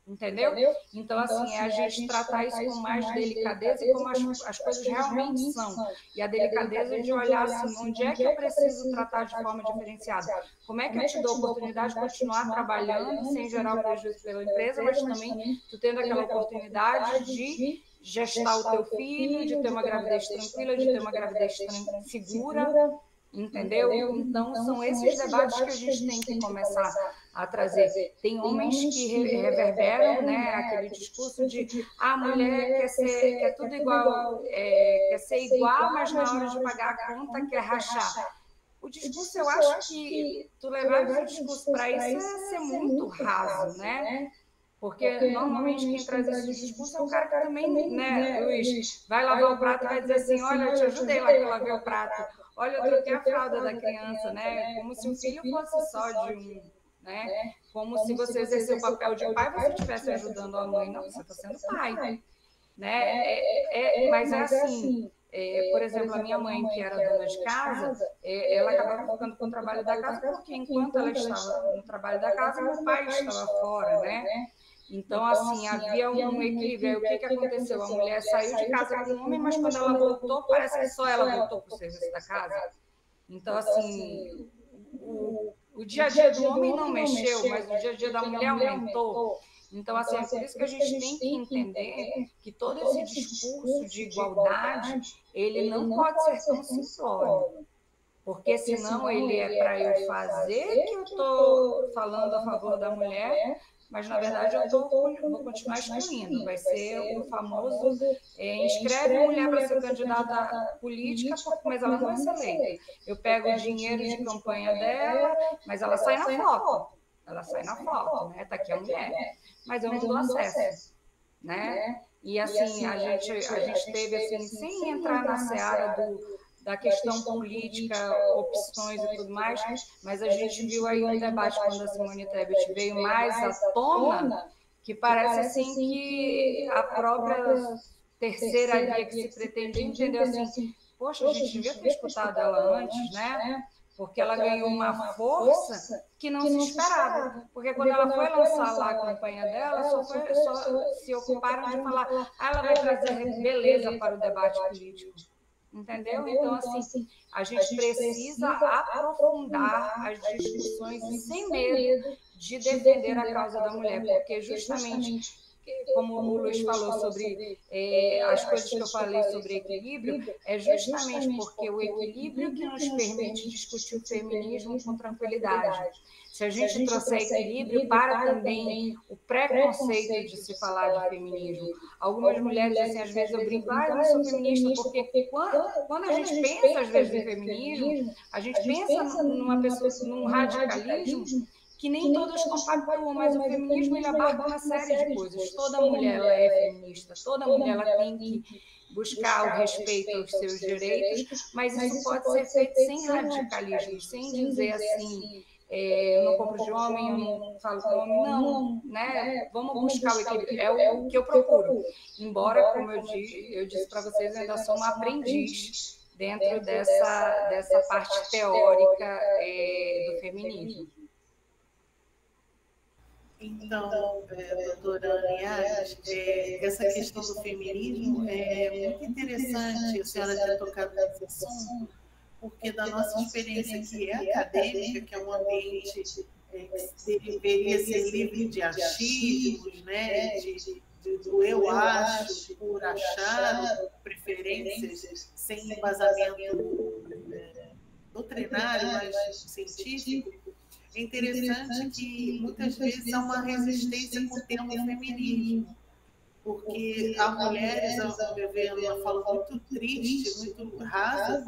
Entendeu? Então, assim, é a gente tratar isso com mais delicadeza e como as coisas realmente são. E a delicadeza de olhar assim, onde é que eu preciso tratar de forma diferenciada? Como é que eu te dou a oportunidade de continuar trabalhando sem gerar o prejuízo pela empresa, mas também tu tendo aquela oportunidade de gestar o teu filho, de ter uma gravidez tranquila, de ter uma gravidez segura, entendeu? Então, são esses debates que a gente tem que começar a trazer. Tem homens que reverberam, né, aquele discurso de a mulher quer tudo igual, quer ser igual, mas na hora de pagar a conta quer rachar. O discurso, eu acho que tu levar o discurso para isso é ser muito raso, né? Porque normalmente quem traz esse discurso é o cara que também, né, Luiz, vai lavar o prato e vai dizer assim, olha, eu te ajudei lá que eu lavei o prato, olha, eu troquei a fralda da criança, né? Como se o filho fosse só de um, né? Como se você exercer o papel de pai, você estivesse ajudando a mãe. Não, você está sendo pai, né? Mas é assim, por exemplo, a minha mãe, que era dona de casa, ela acabava ficando com o trabalho da casa, porque enquanto ela estava no trabalho da casa, meu pai estava fora, né? Então, assim, havia um equilíbrio. Aí, o que aconteceu? A mulher saiu de casa com o homem, mas quando ela voltou, parece que só ela voltou para o serviço da casa. Então, assim, o dia a dia do homem não mexeu, mas o dia a dia da mulher aumentou. Então, assim, é por isso que a gente tem que entender que todo esse discurso de igualdade, ele não pode ser tão simplório. Porque senão ele é para eu fazer que eu estou falando a favor da mulher, mas na verdade eu vou continuar excluindo. Vai ser o famoso inscreve a mulher para ser candidata política, mas ela não vai ser eleita. Eu pego o dinheiro de campanha dela, mas ela sai na foto. Ela sai na foto, né? Tá aqui a mulher. Mas eu não dou acesso, né? E assim, a gente teve, assim, sem entrar na seara da questão política, opções e tudo mais, mas a gente viu aí um debate quando a Simone Tebet veio mais à tona, que parece assim que a própria terceira via que se pretende entendeu assim, poxa, a gente devia ter escutado ela antes, né? Porque ela ganhou uma força que não se esperava. Porque quando ela foi lançar lá a campanha dela, só se ocuparam de falar, ela vai trazer beleza para o debate político. Entendeu? Então, assim, a gente precisa aprofundar as discussões sem medo de defender a causa da mulher, porque justamente, como o Luiz falou sobre as coisas que eu falei sobre equilíbrio, é justamente porque o equilíbrio que nos permite discutir o feminismo com tranquilidade. Se a gente trouxer equilíbrio para também o preconceito de se falar de feminismo. Algumas mulheres, assim, às vezes eu brinco, eu não sou feminista, porque quando a gente pensa, às vezes, em feminismo, a gente pensa numa pessoa, num radicalismo que nem todas compactuam, mas o feminismo ele abarca uma série de coisas. Toda mulher ela é feminista, toda mulher ela tem que buscar o respeito aos seus direitos, mas isso pode ser feito sem radicalismo, sem dizer assim, eu não compro de homem, eu não falo com homem, não, né? Vamos buscar o equilíbrio, é o que eu procuro. Embora, como eu disse para vocês, eu ainda sou uma aprendiz dentro dessa parte teórica do feminismo. Então, doutora Linhares, essa questão do feminismo é muito interessante a senhora ter tocado nesse assunto, porque da nossa experiência que é acadêmica, que é um ambiente que deveria ser livre de achismos, né, do eu acho, por achar, preferências sem embasamento doutrinário, mas científico, é interessante que muitas vezes há uma resistência com o termo feminismo, porque há mulheres, ao meu ver, uma fala muito triste, muito rasa,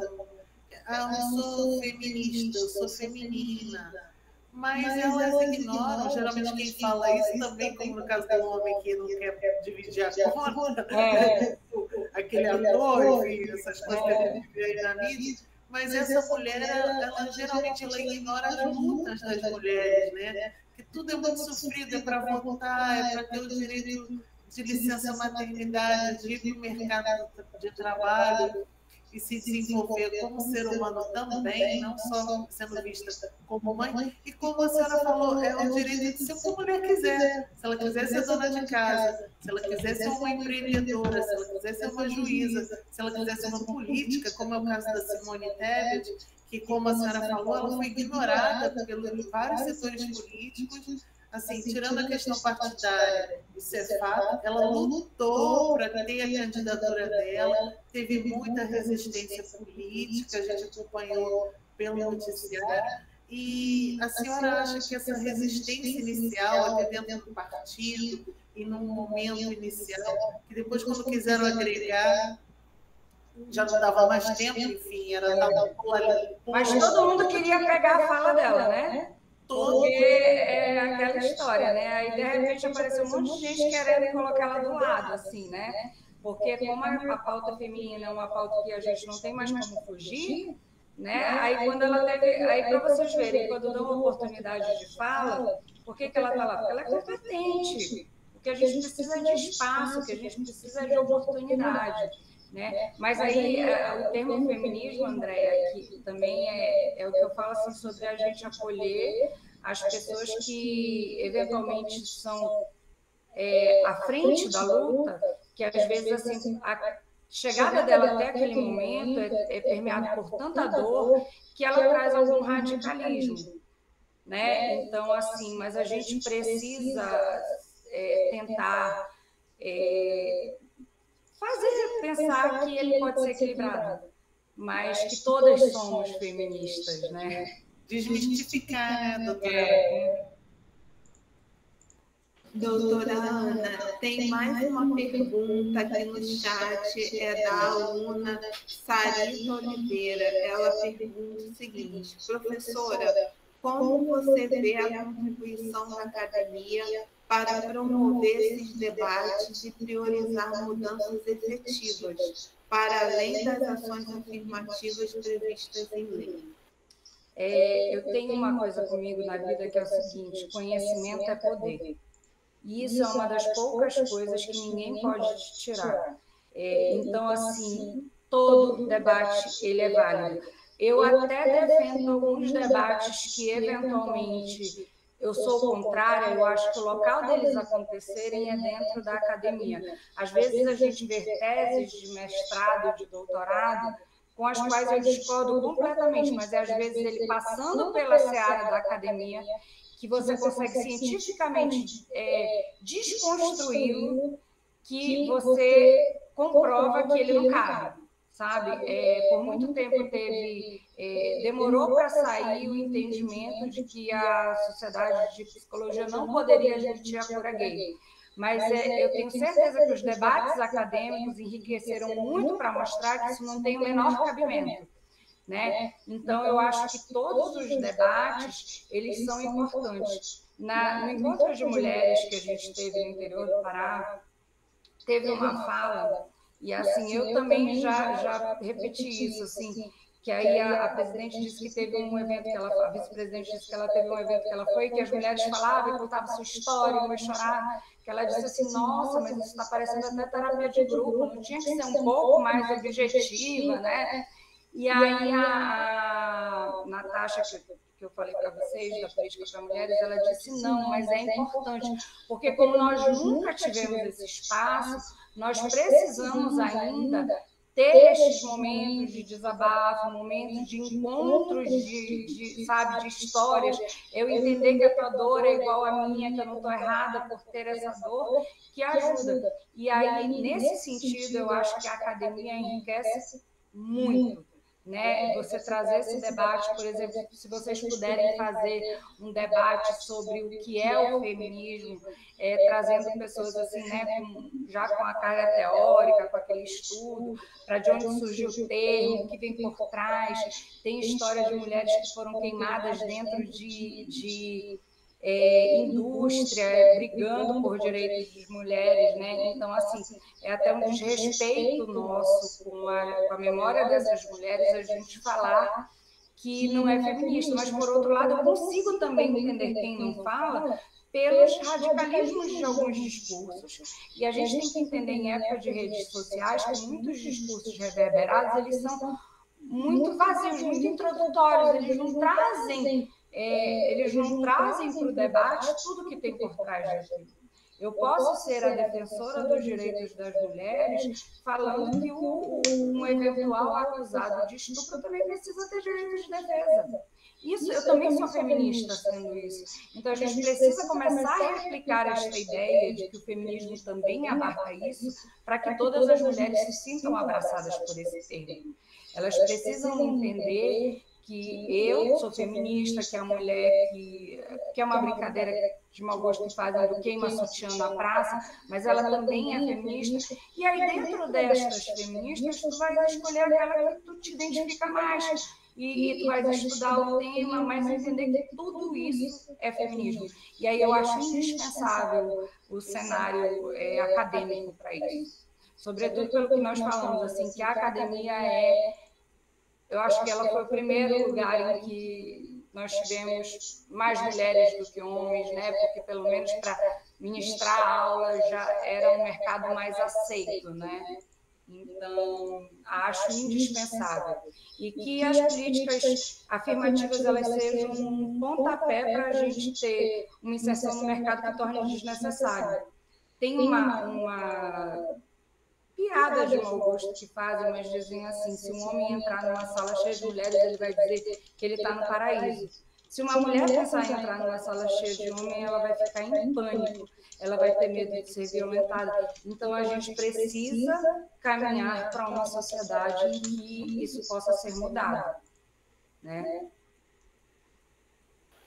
eu sou feminista, eu sou feminina, mas elas ignoram, geralmente quem fala isso também, como no caso do homem que não quer dividir a conta, aquele ator, enfim, essas coisas que a gente vê aí na mídia, mas essa mulher, ela geralmente ignora as lutas das mulheres, né? Que tudo é muito sofrido, é para votar, é para ter o direito de licença maternidade, de ir para o mercado de trabalho e se desenvolver como ser humano também, não só sendo vista como mãe. E como a senhora falou, é o direito de ser o que a mulher quiser. Se ela quiser ser dona de casa, se ela quiser ser uma empreendedora, se ela quiser ser uma juíza, se ela quiser ser uma política, como é o caso da Simone Tebet, que, como a senhora falou, ela foi ignorada pelos vários setores políticos. Assim, tirando a questão partidária, isso é fato, ela lutou para ter a candidatura dela, teve muita resistência política, a gente acompanhou pelo noticiário, e a senhora acha que essa resistência inicial, até dentro do partido, e num momento inicial, que depois, quando quiseram agregar, já não dava mais tempo, enfim, era tal. Mas todo mundo queria pegar a fala dela, né? Porque é aquela história, né? Aí, de repente, apareceu um monte de gente querendo colocar ela do lado, assim, né? Porque como a pauta feminina é uma pauta que a gente não tem mais como fugir, né? Aí, quando ela teve... Aí, para vocês verem, quando dão uma oportunidade de fala, por que ela está lá? Porque ela é competente. Porque a gente precisa de espaço, que a gente precisa de oportunidade. Né? Mas aí o termo feminismo, Andréia, que também é o que eu falo assim, sobre a gente acolher as pessoas que eventualmente são à frente da luta, que às vezes assim, a chegada dela até aquele momento é permeada por tanta dor que ela traz algum radicalismo, né? Então, assim, mas a gente precisa tentar fazer pensar que ele pode ser equilibrado, mas que todas somos feministas, né? Desmistificar, né, doutora? Doutora Ana, tem mais uma pergunta aqui no chat, é da aluna Sarita Oliveira. Ela pergunta o seguinte: professora, como você vê a contribuição da academia para promover esses debates e priorizar mudanças efetivas, para além das ações afirmativas previstas em lei? Eu tenho uma coisa comigo na vida que é o seguinte: conhecimento é poder. E isso é uma das poucas coisas que ninguém pode te tirar. Então, assim, todo debate ele é válido. Eu até defendo alguns debates que, eventualmente, eu sou contrária, eu acho que o local deles acontecerem é dentro da academia. Às vezes a gente vê teses de mestrado, de doutorado, com as quais eu discordo completamente, mas às vezes ele passando pela seara da academia, que você consegue cientificamente desconstruí-lo, que você comprova que ele não cabe, sabe? Por muito tempo demorou para sair o entendimento de que a Sociedade de Psicologia não poderia admitir a cura gay. Mas eu tenho certeza que os debates acadêmicos enriqueceram muito para mostrar que isso não tem o menor cabimento. Né? Então, eu acho que todos os debates, eles são importantes. No encontro de mulheres que a gente teve no interior do Pará, teve uma fala E assim, eu também já repeti isso, assim, que aí a presidente disse que teve um evento que ela, a vice-presidente disse que ela teve um evento que ela foi, que as mulheres falavam e contavam sua história, umas choravam, que ela disse assim, nossa, mas isso está parecendo até terapia de grupo, não tinha que ser um pouco mais objetiva, né? E aí a Natasha, que eu falei para vocês, da política para mulheres, ela disse, não, mas é importante, porque como nós nunca tivemos esse espaço, nós precisamos ainda ter estes momentos de desabafo, momentos de encontros, sabe, de histórias, eu entender que a tua dor é igual à minha, que eu não estou errada por ter essa dor, que ajuda. E aí, nesse sentido, eu acho que a academia enriquece muito. Né? Você trazer esse debate, por exemplo, se vocês puderem fazer um debate sobre o que é o feminismo, trazendo pessoas assim, né, já com a carga teórica, com aquele estudo, para de onde surgiu o termo, o que vem por trás. Tem histórias de mulheres que foram queimadas dentro de indústria, brigando por direitos das mulheres, né? Então, assim, é até um desrespeito nosso com a memória dessas mulheres a gente falar que não é feminista, mas, por outro lado, eu consigo também entender quem não fala pelos radicalismos de alguns discursos. E a gente tem que entender, em época de redes sociais, que muitos discursos reverberados, eles são muito vazios, muito introdutórios, eles não trazem para o debate tudo que tem por trás daquilo. Eu posso ser a defensora dos direitos das mulheres falando que um eventual acusado de estupro também precisa ter direitos de defesa. Isso, eu também sou feminista sendo isso. Então, a gente precisa começar a replicar esta ideia de que o feminismo também abarca isso, para que todas as mulheres se sintam abraçadas por esse termo. Elas precisam entender que eu sou feminista, que a mulher que é uma brincadeira de mau gosto que fazem do queima sutiã na praça, mas ela também é feminista. E aí, dentro destas feministas, tu vai escolher aquela que tu te identifica mais. E tu vai estudar o tema, mas entender que tudo isso é feminismo. E aí eu acho indispensável o cenário acadêmico para isso. Sobretudo pelo que nós falamos, assim, que a academia eu acho que ela foi o primeiro lugar em que nós tivemos mais mulheres do que homens, né? Porque pelo menos para ministrar aula já era um mercado mais aceito, né? Então, acho indispensável. E que as políticas afirmativas elas sejam um pontapé para a gente ter uma inserção no mercado que torne desnecessário. Tem uma piada de mau gosto que fazem, mas dizem assim, se um homem entrar numa sala cheia de mulheres, ele vai dizer que ele está no paraíso. Se uma mulher pensar em entrar numa sala cheia de homens, ela vai ficar em pânico, ela vai ter medo de ser violentada. Então, a gente precisa caminhar para uma sociedade em que isso possa ser mudado, né?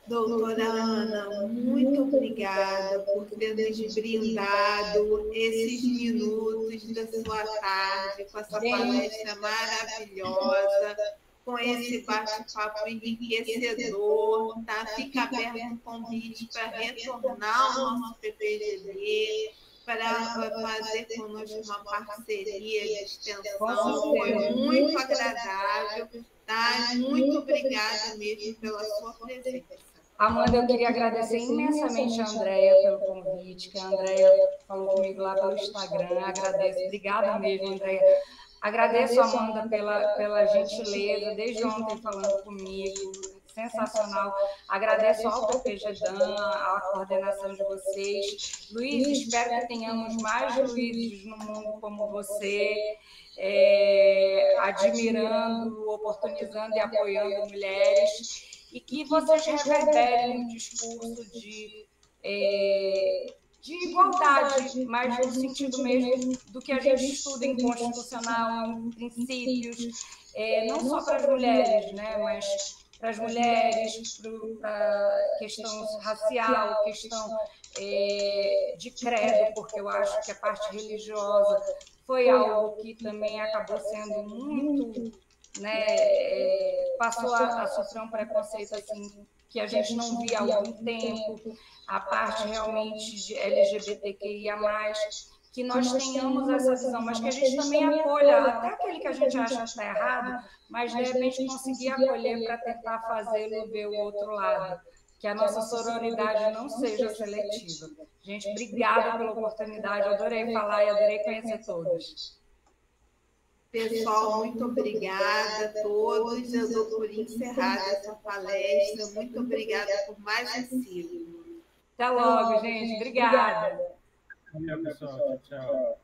Doutora Ana, muito obrigada por ter nos brindado esses minutos da sua tarde com essa palestra maravilhosa, com esse bate-papo enriquecedor. Tá? Fica aberto o convite para retornar ao nosso PPGD, para fazer conosco uma parceria de extensão. Foi muito agradável. Tá? Muito obrigada mesmo pela sua presença. Amanda, eu queria agradecer imensamente a Andréia pelo convite, que a Andréia falou comigo lá pelo Instagram. Agradeço, obrigada mesmo, Andréia. Agradeço a Amanda pela gentileza, desde ontem falando comigo, sensacional. Agradeço ao PPGDAN, à coordenação de vocês. Luiz, espero que tenhamos mais Luizes no mundo como você, admirando, oportunizando e apoiando mulheres. E que vocês reverberem um discurso de igualdade, mas no sentido mesmo do que a gente estuda em constitucional, em princípios, não só para as mulheres, né, mas para as mulheres, para a questão racial, questão de credo, porque eu acho que a parte religiosa foi algo que também acabou sendo muito... passou a sofrer um preconceito assim, que a gente não via há algum tempo, a parte realmente de LGBTQIA+, que nós tenhamos essa visão, mas que a gente também acolha até aquele que a gente acha que está errado, mas de repente conseguir acolher para tentar fazê-lo ver o outro lado, que a nossa sororidade não seja seletiva. Gente, obrigada pela oportunidade, adorei falar e adorei conhecer todos. Pessoal, muito obrigada a todos. Eu dou por encerrada essa palestra. Muito obrigada por mais um ciclo. Até logo, gente. Obrigada. Valeu, pessoal. Tchau.